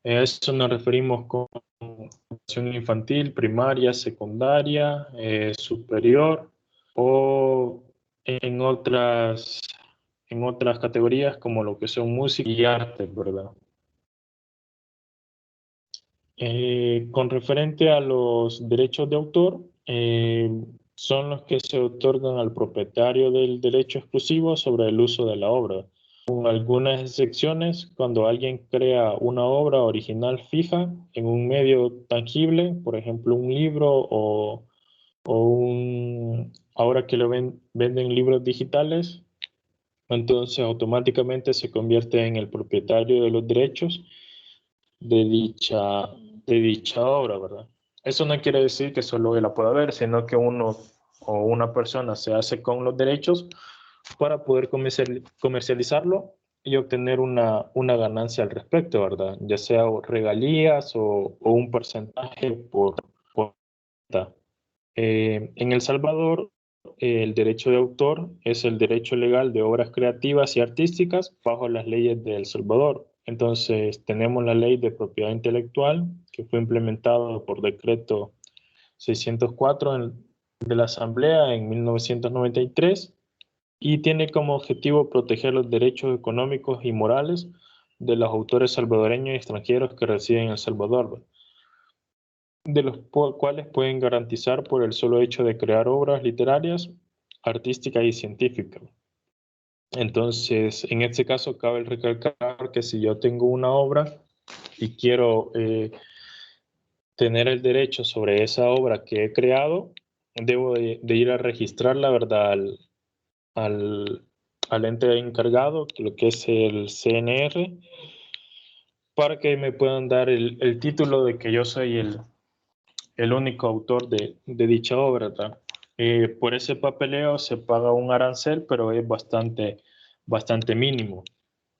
A eso nos referimos con educación infantil, primaria, secundaria, superior o en otras categorías como lo que son música y arte, ¿verdad? Con referente a los derechos de autor, son los que se otorgan al propietario del derecho exclusivo sobre el uso de la obra. Con algunas excepciones, cuando alguien crea una obra original fija en un medio tangible, por ejemplo, un libro ahora que lo venden libros digitales, entonces automáticamente se convierte en el propietario de los derechos de dicha obra, ¿verdad? Eso no quiere decir que solo él la pueda ver, sino que uno o una persona se hace con los derechos para poder comercializarlo y obtener una ganancia al respecto, ¿verdad? Ya sea regalías o un porcentaje por venta. En El Salvador, el derecho de autor es el derecho legal de obras creativas y artísticas bajo las leyes de El Salvador. Entonces, tenemos la ley de propiedad intelectual que fue implementada por decreto 604 de la Asamblea en 1993 y tiene como objetivo proteger los derechos económicos y morales de los autores salvadoreños y extranjeros que residen en El Salvador, de los cuales pueden garantizar por el solo hecho de crear obras literarias, artísticas y científicas. Entonces, en este caso, cabe recalcar que si yo tengo una obra y quiero tener el derecho sobre esa obra que he creado, debo de ir a registrar la verdad al ente encargado, lo que es el CNR, para que me puedan dar el título de que yo soy el único autor de dicha obra, ¿verdad? Por ese papeleo se paga un arancel, pero es bastante mínimo.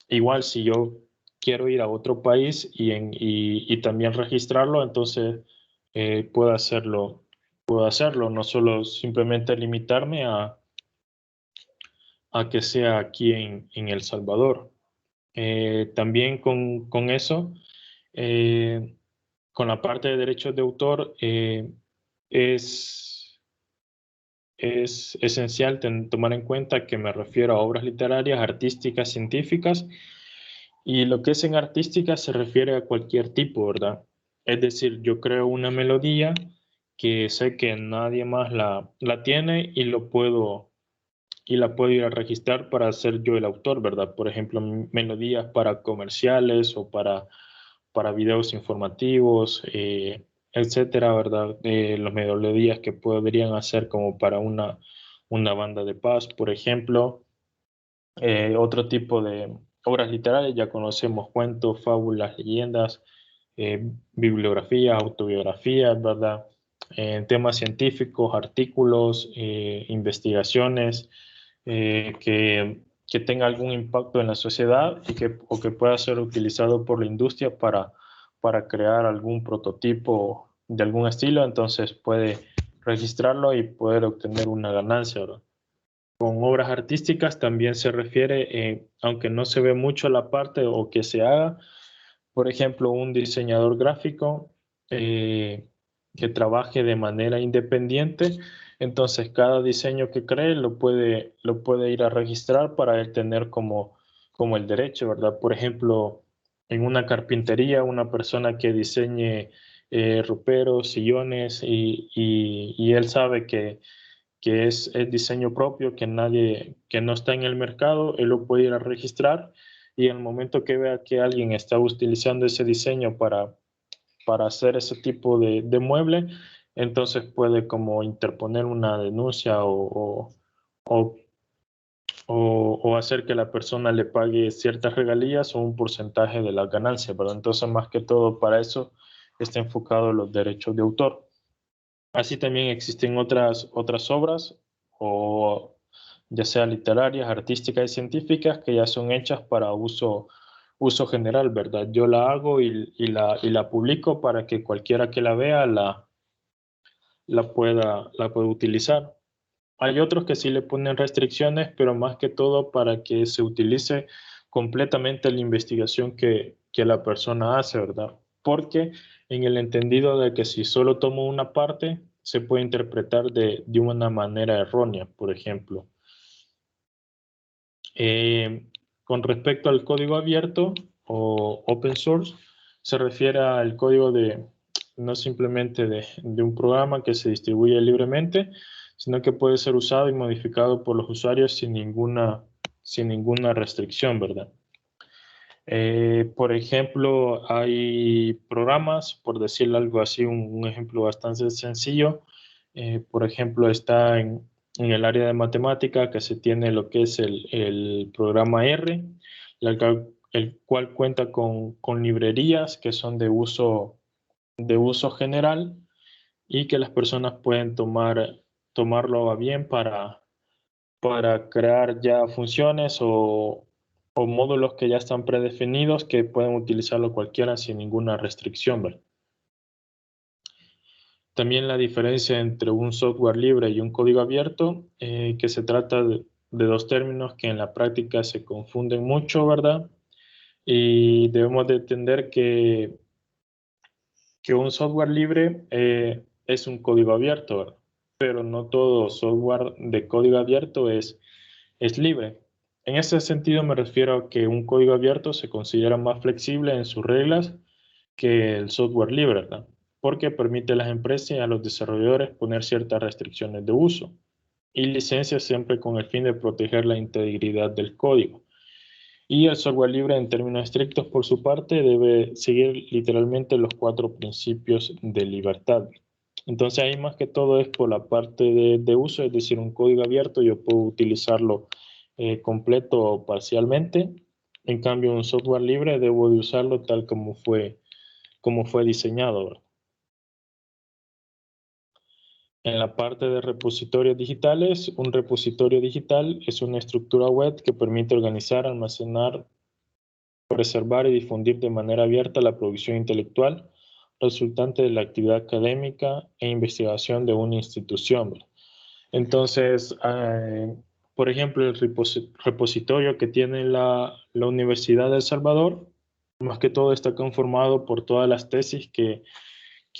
Igual si yo quiero ir a otro país y también registrarlo, entonces puedo hacerlo, no solo simplemente limitarme a que sea aquí en El Salvador. También con eso, con la parte de derechos de autor, es esencial tomar en cuenta que me refiero a obras literarias, artísticas, científicas, y lo que es en artística se refiere a cualquier tipo, ¿verdad? Es decir, yo creo una melodía que sé que nadie más la tiene y la puedo ir a registrar para ser yo el autor, ¿verdad? Por ejemplo, melodías para comerciales o para videos informativos, etcétera, ¿verdad? Los melodías que podrían hacer como para una banda de paz, por ejemplo. Otro tipo de obras literarias, ya conocemos cuentos, fábulas, leyendas, bibliografías, autobiografías, ¿verdad? Temas científicos, artículos, investigaciones que tenga algún impacto en la sociedad o que pueda ser utilizado por la industria para crear algún prototipo de algún estilo, entonces puede registrarlo y poder obtener una ganancia, ¿verdad? Con obras artísticas también se refiere, aunque no se ve mucho la parte o que se haga, por ejemplo, un diseñador gráfico que trabaje de manera independiente, entonces cada diseño que cree lo puede ir a registrar para él tener como el derecho, ¿verdad? Por ejemplo, en una carpintería, una persona que diseñe roperos, sillones y él sabe que es diseño propio, que no está en el mercado, él lo puede ir a registrar y en el momento que vea que alguien está utilizando ese diseño para hacer ese tipo de mueble, entonces puede como interponer una denuncia o hacer que la persona le pague ciertas regalías o un porcentaje de las ganancias, ¿verdad? Entonces, más que todo para eso está enfocado los derechos de autor. Así también existen otras obras, o ya sea literarias, artísticas y científicas, que ya son hechas para uso general, ¿verdad? Yo la hago y la publico para que cualquiera que la vea la pueda utilizar. Hay otros que sí le ponen restricciones, pero más que todo para que se utilice completamente la investigación que la persona hace, ¿verdad? Porque en el entendido de que si solo tomo una parte, se puede interpretar de una manera errónea, por ejemplo. Con respecto al código abierto o open source, se refiere al código no simplemente de un programa que se distribuye libremente, sino que puede ser usado y modificado por los usuarios sin ninguna restricción, ¿verdad? Por ejemplo, hay programas, por decirlo algo así, un ejemplo bastante sencillo. Por ejemplo, está en el área de matemática que se tiene lo que es el programa R, el cual cuenta con librerías que son de uso general y que las personas pueden tomarlo a bien para crear ya funciones o módulos que ya están predefinidos que pueden utilizarlo cualquiera sin ninguna restricción, ¿verdad? También la diferencia entre un software libre y un código abierto, que se trata de dos términos que en la práctica se confunden mucho, ¿verdad? Y debemos de entender que un software libre es un código abierto, ¿verdad? Pero no todo software de código abierto es libre. En ese sentido me refiero a que un código abierto se considera más flexible en sus reglas que el software libre, ¿verdad? Porque permite a las empresas y a los desarrolladores poner ciertas restricciones de uso y licencias siempre con el fin de proteger la integridad del código. Y el software libre en términos estrictos por su parte debe seguir literalmente los 4 principios de libertad. Entonces ahí más que todo es por la parte de uso, es decir, un código abierto yo puedo utilizarlo completo o parcialmente. En cambio, un software libre debo de usarlo tal como fue diseñado, ¿verdad? En la parte de repositorios digitales, un repositorio digital es una estructura web que permite organizar, almacenar, preservar y difundir de manera abierta la producción intelectual resultante de la actividad académica e investigación de una institución. Entonces, por ejemplo, el repositorio que tiene la Universidad de El Salvador, más que todo está conformado por todas las tesis que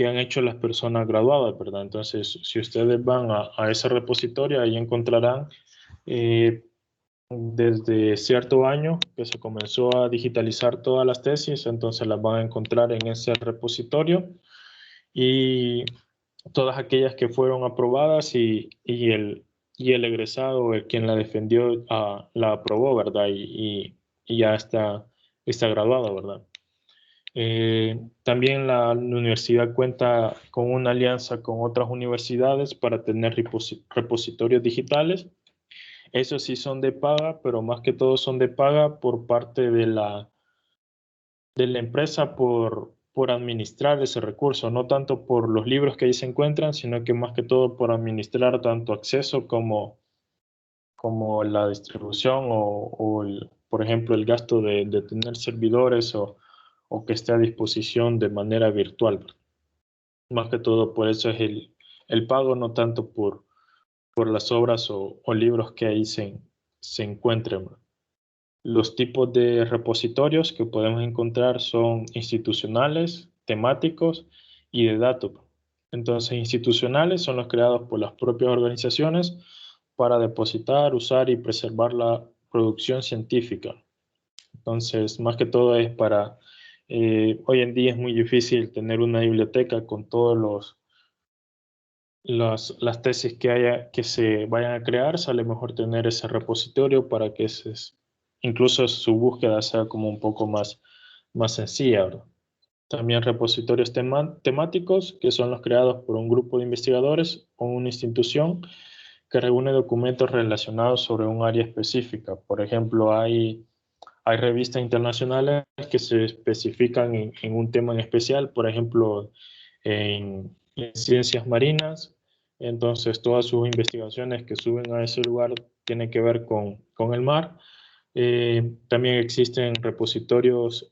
han hecho las personas graduadas, ¿verdad? Entonces, si ustedes van a ese repositorio, ahí encontrarán desde cierto año que se comenzó a digitalizar todas las tesis, entonces las van a encontrar en ese repositorio y todas aquellas que fueron aprobadas y el egresado, el quien la defendió, la aprobó, ¿verdad? Y ya está graduado, ¿verdad? También la universidad cuenta con una alianza con otras universidades para tener repositorios digitales. Esos sí son de paga, pero más que todo son de paga por parte de la empresa por administrar ese recurso, no tanto por los libros que ahí se encuentran, sino que más que todo por administrar tanto acceso como la distribución por ejemplo, el gasto de tener servidores o que esté a disposición de manera virtual. Más que todo por eso es el pago, no tanto por las obras o libros que ahí se encuentren. Los tipos de repositorios que podemos encontrar son institucionales, temáticos y de datos. Entonces, institucionales son los creados por las propias organizaciones para depositar, usar y preservar la producción científica. Entonces, más que todo es para, hoy en día es muy difícil tener una biblioteca con todos las tesis que se vayan a crear, sale mejor tener ese repositorio para que incluso su búsqueda sea como un poco más sencilla, ¿verdad? También repositorios temáticos, que son los creados por un grupo de investigadores o una institución que reúne documentos relacionados sobre un área específica. Por ejemplo, hay revistas internacionales que se especifican en un tema en especial, por ejemplo, en ciencias marinas. Entonces, todas sus investigaciones que suben a ese lugar tienen que ver con el mar. También existen repositorios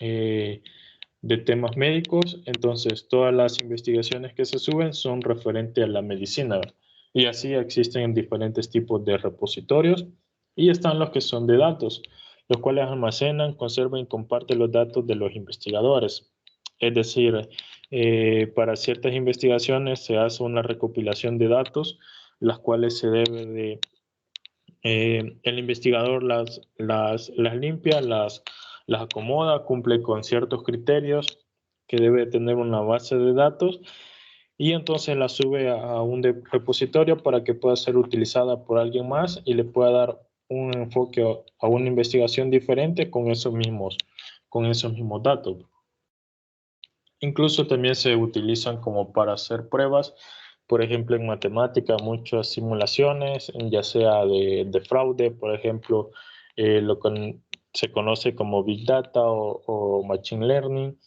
de temas médicos. Entonces, todas las investigaciones que se suben son referentes a la medicina, ¿verdad? Y así existen diferentes tipos de repositorios y están los que son de datos, los cuales almacenan, conservan y comparten los datos de los investigadores. Es decir, para ciertas investigaciones se hace una recopilación de datos, las cuales se debe de, el investigador las limpia, las acomoda, cumple con ciertos criterios que debe tener una base de datos y entonces la sube a un repositorio para que pueda ser utilizada por alguien más y le pueda dar un enfoque a una investigación diferente con esos mismos datos. Incluso también se utilizan como para hacer pruebas, por ejemplo en matemática, muchas simulaciones, ya sea de fraude, por ejemplo, lo que se conoce como Big Data o Machine Learning,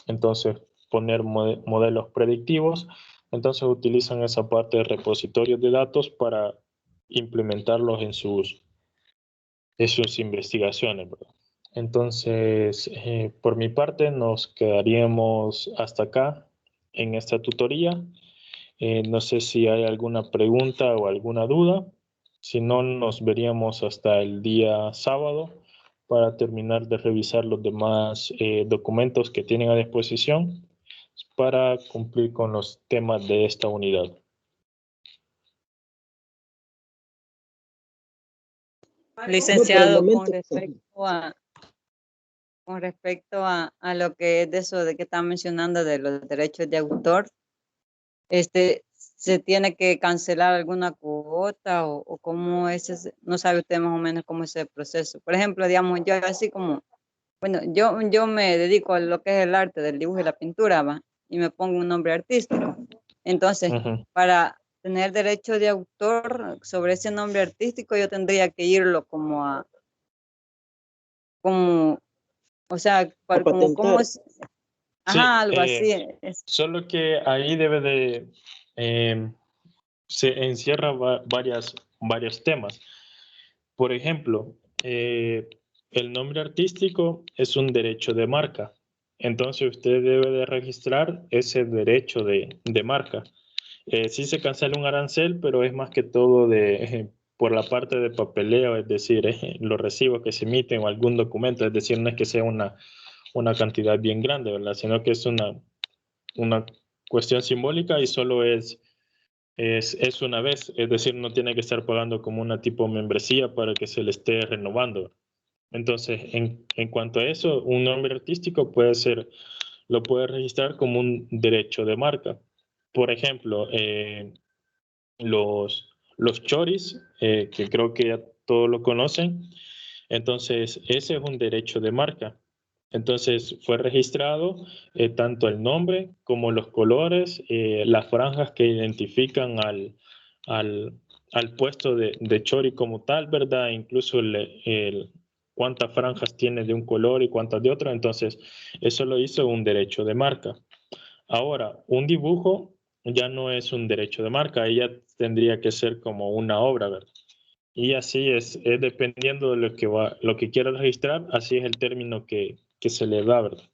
entonces poner modelos predictivos, entonces utilizan esa parte de repositorios de datos para implementarlos en sus investigaciones, ¿verdad? Entonces, por mi parte, nos quedaríamos hasta acá en esta tutoría. No sé si hay alguna pregunta o alguna duda. Si no, nos veríamos hasta el día sábado para terminar de revisar los demás documentos que tienen a disposición para cumplir con los temas de esta unidad. Licenciado, No, con respecto a lo que es de eso de que está mencionando de los derechos de autor, ¿se tiene que cancelar alguna cuota o cómo es ese? No sabe usted más o menos cómo es el proceso. Por ejemplo, digamos, yo así como, bueno, yo me dedico a lo que es el arte del dibujo y la pintura, ¿va? Y me pongo un nombre artístico. Entonces, para tener derecho de autor sobre ese nombre artístico, yo tendría que irlo como, o sea, a como, patentar. es, Sí, ajá, algo así. solo que ahí debe de, se encierra varios temas. Por ejemplo, el nombre artístico es un derecho de marca. Entonces usted debe de registrar ese derecho de marca. Sí se cancela un arancel, pero es más que todo por la parte de papeleo, es decir, los recibos que se emiten o algún documento, es decir, no es que sea una cantidad bien grande, ¿verdad? Sino que es una cuestión simbólica y solo es una vez, es decir, no tiene que estar pagando como una tipo membresía para que se le esté renovando. Entonces, en cuanto a eso, un nombre artístico lo puede registrar como un derecho de marca. Por ejemplo, los choris, que creo que ya todos lo conocen, entonces ese es un derecho de marca. Entonces fue registrado tanto el nombre como los colores, las franjas que identifican al, al puesto de chori como tal, ¿verdad? Incluso cuántas franjas tiene de un color y cuántas de otro. Entonces eso lo hizo un derecho de marca. Ahora, un dibujo ya no es un derecho de marca, ella tendría que ser como una obra, ¿verdad? Y así es dependiendo de lo que quiera registrar, así es el término que se le da, ¿verdad?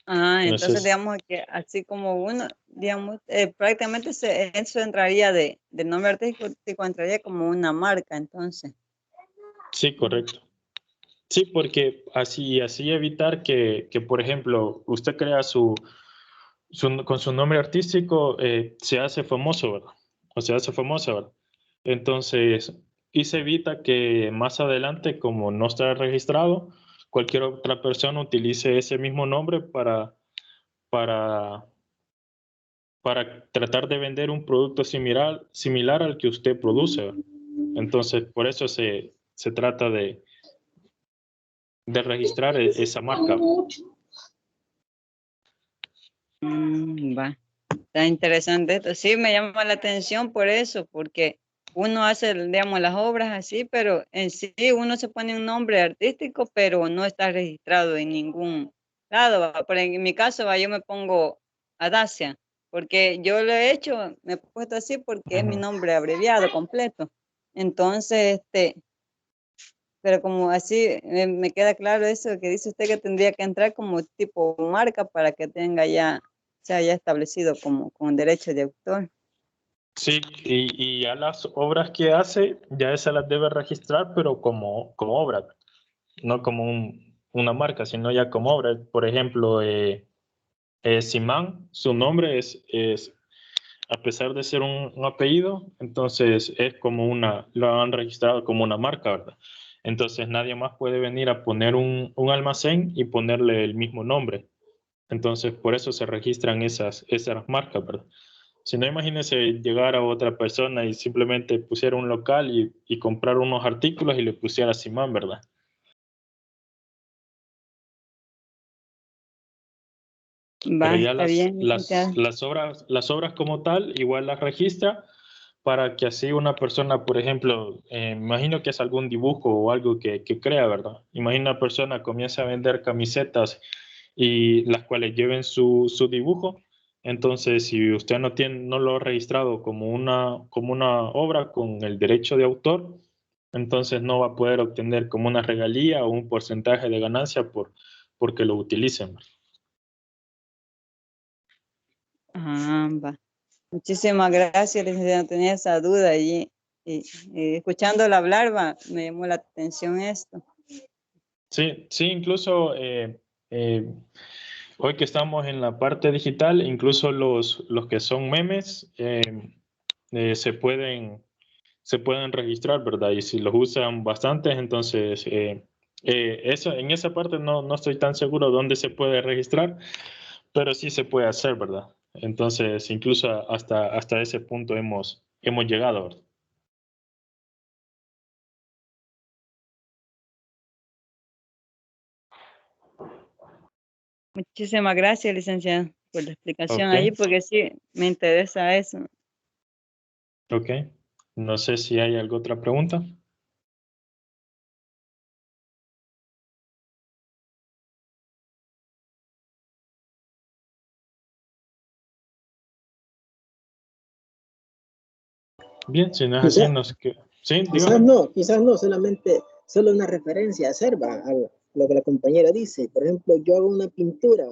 No sé Entonces digamos que así como uno, digamos, prácticamente eso entraría de nombre artístico, entraría como una marca, entonces. sí, correcto. Sí, porque así evitar que, por ejemplo, usted crea con su nombre artístico, se hace famoso, ¿verdad? O se hace famosa, ¿verdad? Entonces, y se evita que más adelante, como no está registrado, cualquier otra persona utilice ese mismo nombre para, para tratar de vender un producto similar al que usted produce, ¿verdad? Entonces, por eso se trata de registrar esa marca. Va, está interesante esto. Sí, me llama la atención por eso, porque uno hace, digamos, las obras así, pero en sí uno se pone un nombre artístico, pero no está registrado en ningún lado. ¿Va? Por en mi caso, va, yo me pongo Adacia, porque yo lo he hecho, me he puesto así porque es mi nombre abreviado completo. Entonces, pero como así me queda claro eso que dice usted que tendría que entrar como tipo marca para que tenga ya sea ya establecido como con derecho de autor. Sí, y ya las obras que hace, ya esas las debe registrar, pero como obra, no como una marca, sino ya como obra. Por ejemplo, Simán, su nombre es, a pesar de ser un apellido, entonces es como lo han registrado como una marca, ¿verdad? Entonces nadie más puede venir a poner un almacén y ponerle el mismo nombre. Entonces por eso se registran esas marcas, ¿verdad? Si no, imagínese llegar a otra persona y simplemente pusiera un local y comprar unos artículos y le pusiera Simán, ¿verdad? Pero Va, ya está bien, licenciada. las obras como tal, igual las registra para que así una persona, por ejemplo, imagino que es algún dibujo o algo que crea, ¿verdad? Imagina una persona comienza a vender camisetas y las cuales lleven su dibujo. Entonces, si usted no lo ha registrado como una obra con el derecho de autor, entonces no va a poder obtener como una regalía o un porcentaje de ganancia porque lo utilicen. Ah, va. Muchísimas gracias, licenciada. Tenía esa duda y escuchándola hablar, me llamó la atención esto. Sí, sí, incluso eh, hoy que estamos en la parte digital, incluso los que son memes se pueden registrar, ¿verdad? Y si los usan bastantes, entonces en esa parte no estoy tan seguro dónde se puede registrar, pero sí se puede hacer, ¿verdad? Entonces, incluso hasta ese punto hemos llegado, ¿verdad? Muchísimas gracias, licenciada, por la explicación Ok, ahí, porque sí, me interesa eso. ok. No sé si hay alguna otra pregunta. Bien, si no es así, Quizás, Sí, dígame. quizás no, solamente, solo una referencia a hacer, va, a lo que la compañera dice. Por ejemplo, yo hago una pintura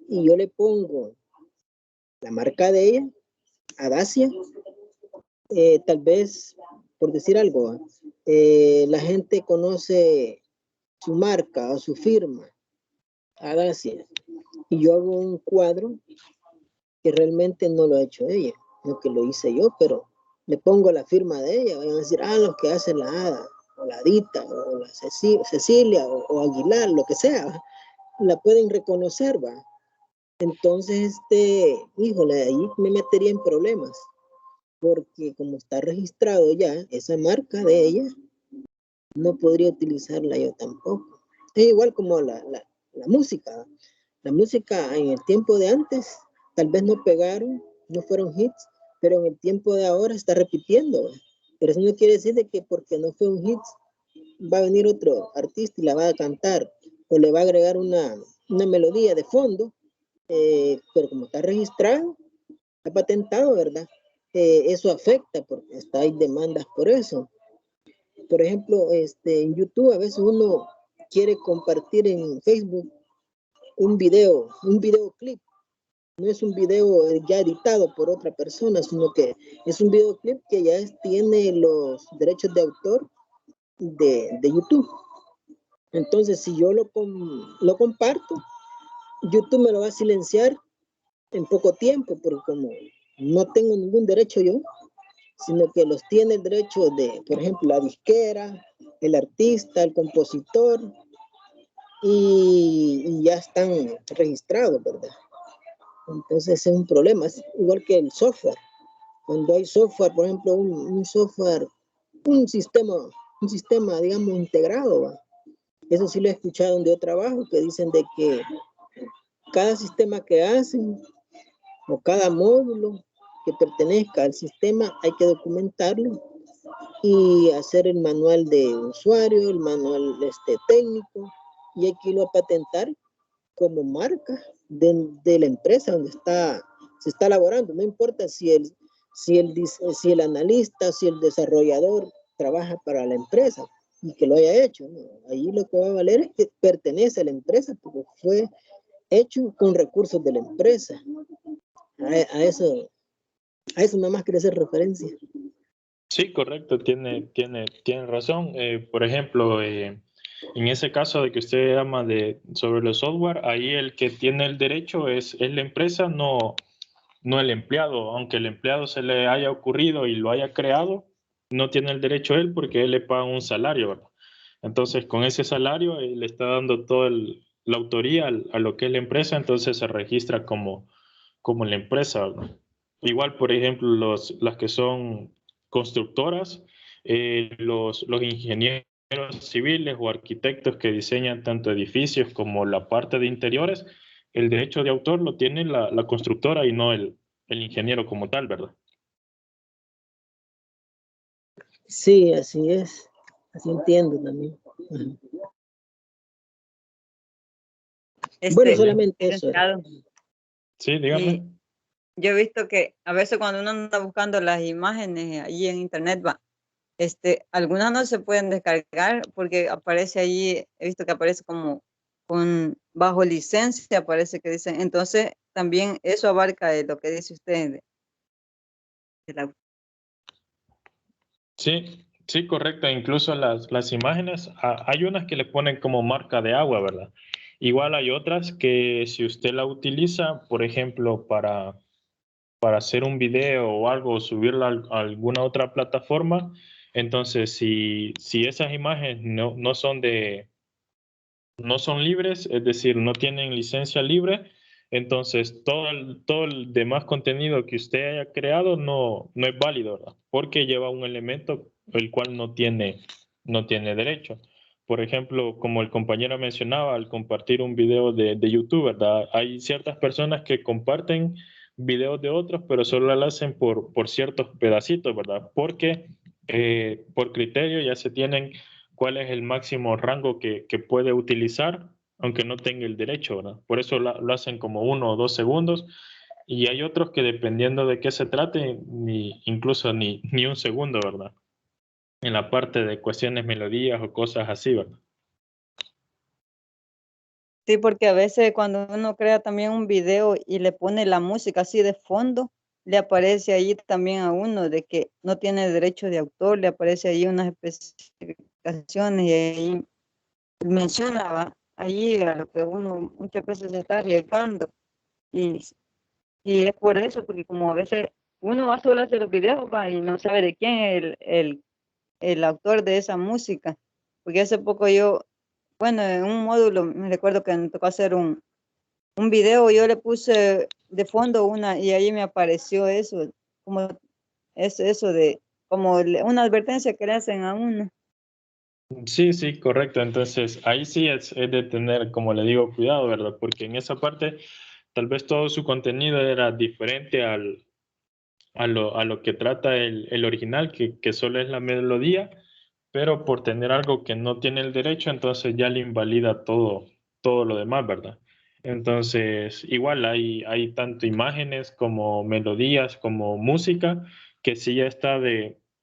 y yo le pongo la marca de ella, Adacia, tal vez, por decir algo, la gente conoce su marca o su firma, Adacia, y yo hago un cuadro que realmente no lo ha hecho ella, no que lo hice yo, pero le pongo la firma de ella, van a decir, los que hacen la Ada, o la Dita, o la Cecilia, o Aguilar, lo que sea, la pueden reconocer, va. Entonces, híjole, ahí me metería en problemas, porque como está registrado ya esa marca de ella, no podría utilizarla yo tampoco. Es igual como la música. La música en el tiempo de antes tal vez no pegaron, no fueron hits, pero en el tiempo de ahora está repitiendo. Pero eso no quiere decir de que porque no fue un hit va a venir otro artista y la va a cantar o le va a agregar una melodía de fondo, pero como está registrado, está patentado, ¿verdad? Eso afecta porque hay demandas por eso. Por ejemplo, en YouTube a veces uno quiere compartir en Facebook un videoclip. No es un video ya editado por otra persona, sino que es un videoclip que ya tiene los derechos de autor de YouTube. Entonces, si yo lo comparto, YouTube me lo va a silenciar en poco tiempo, porque como no tengo ningún derecho yo, sino que los tiene el derecho de, por ejemplo, la disquera, el artista, el compositor, y ya están registrados, ¿verdad? Entonces es un problema, es igual que el software. Cuando hay software, por ejemplo, un software, un sistema, un sistema, digamos, integrado, ¿va? Eso sí lo he escuchado donde yo trabajo, que dicen de que cada sistema que hacen o cada módulo que pertenezca al sistema hay que documentarlo y hacer el manual de usuario, el manual técnico, y hay que irlo a patentar como marca de la empresa donde se está elaborando. No importa si el analista, si el desarrollador trabaja para la empresa y que lo haya hecho, ¿no? Ahí lo que va a valer es que pertenece a la empresa porque fue hecho con recursos de la empresa. A eso nada más quería hacer referencia. Sí, correcto, tiene razón. Por ejemplo, en ese caso de que usted llama sobre los software, ahí el que tiene el derecho es la empresa, no el empleado. Aunque el empleado se le haya ocurrido y lo haya creado, no tiene el derecho él porque él le paga un salario, ¿verdad? Entonces, con ese salario, él le está dando toda la autoría a lo que es la empresa, entonces se registra como la empresa, ¿verdad? Igual, por ejemplo, las que son constructoras, los ingenieros civiles o arquitectos que diseñan tanto edificios como la parte de interiores, el derecho de autor lo tiene la constructora y no el ingeniero como tal, ¿verdad? Sí, así es. Así entiendo también. Bueno, solamente eso era. Sí, dígame. Y yo he visto que a veces cuando uno anda buscando las imágenes ahí en internet, algunas no se pueden descargar porque aparece ahí, he visto que aparece como bajo licencia, parece que dicen. Entonces, también eso abarca de lo que dice usted. Sí, correcto. Incluso las imágenes, hay unas que le ponen como marca de agua, ¿verdad? Igual hay otras que si usted la utiliza, por ejemplo, para hacer un video o algo, o subirla a alguna otra plataforma, entonces si esas imágenes no son libres, es decir, no tienen licencia libre, entonces todo el demás contenido que usted haya creado no es válido, ¿verdad? Porque lleva un elemento el cual no tiene derecho. Por ejemplo, como el compañero mencionaba, al compartir un video de YouTube, ¿verdad? Hay ciertas personas que comparten videos de otros, pero solo lo hacen por ciertos pedacitos, ¿verdad? Porque por criterio ya se tienen cuál es el máximo rango que puede utilizar, aunque no tenga el derecho, ¿verdad? Por eso lo hacen como 1 o 2 segundos. Y hay otros que dependiendo de qué se trate, incluso ni un segundo, ¿verdad? En la parte de cuestiones melodías o cosas así, ¿verdad? Sí, porque a veces cuando uno crea también un video y le pone la música así de fondo, le aparece ahí también a uno de que no tiene derecho de autor, le aparece ahí unas especificaciones y ahí mencionaba ahí a lo que uno muchas veces se está arriesgando. Y, y es por eso, porque como a veces uno va solo a hacer los videos y no sabe de quién es el autor de esa música. Porque hace poco bueno, en un módulo me recuerdo que me tocó hacer un video, yo le puse de fondo y ahí me apareció eso, como es eso de, como una advertencia que le hacen a uno. Sí, correcto. Entonces, ahí sí es de tener, como le digo, cuidado, ¿verdad? Porque en esa parte, tal vez todo su contenido era diferente a lo que trata el original, que solo es la melodía, pero por tener algo que no tiene el derecho, entonces ya le invalida todo lo demás, ¿verdad? Entonces, igual hay tanto imágenes como melodías, como música, que sí ya está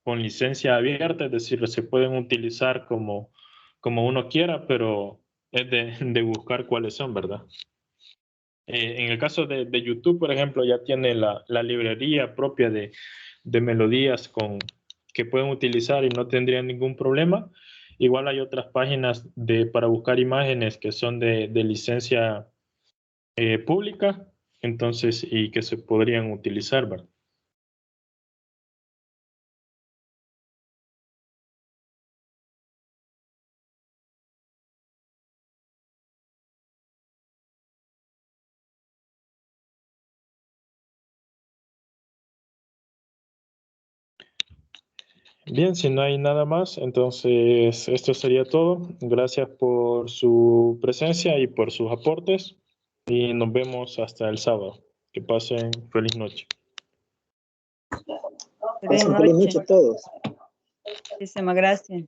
con licencia abierta, es decir, se pueden utilizar como uno quiera, pero es de buscar cuáles son, ¿verdad? En el caso de YouTube, por ejemplo, ya tiene la librería propia de melodías que pueden utilizar y no tendrían ningún problema. Igual hay otras páginas para buscar imágenes que son de licencia pública, entonces, y que se podrían utilizar, ¿verdad? Bien, si no hay nada más, entonces esto sería todo. Gracias por su presencia y por sus aportes y nos vemos hasta el sábado. Que pasen feliz noche. Feliz Pasen feliz noche. noche a todos. Muchísimas gracias.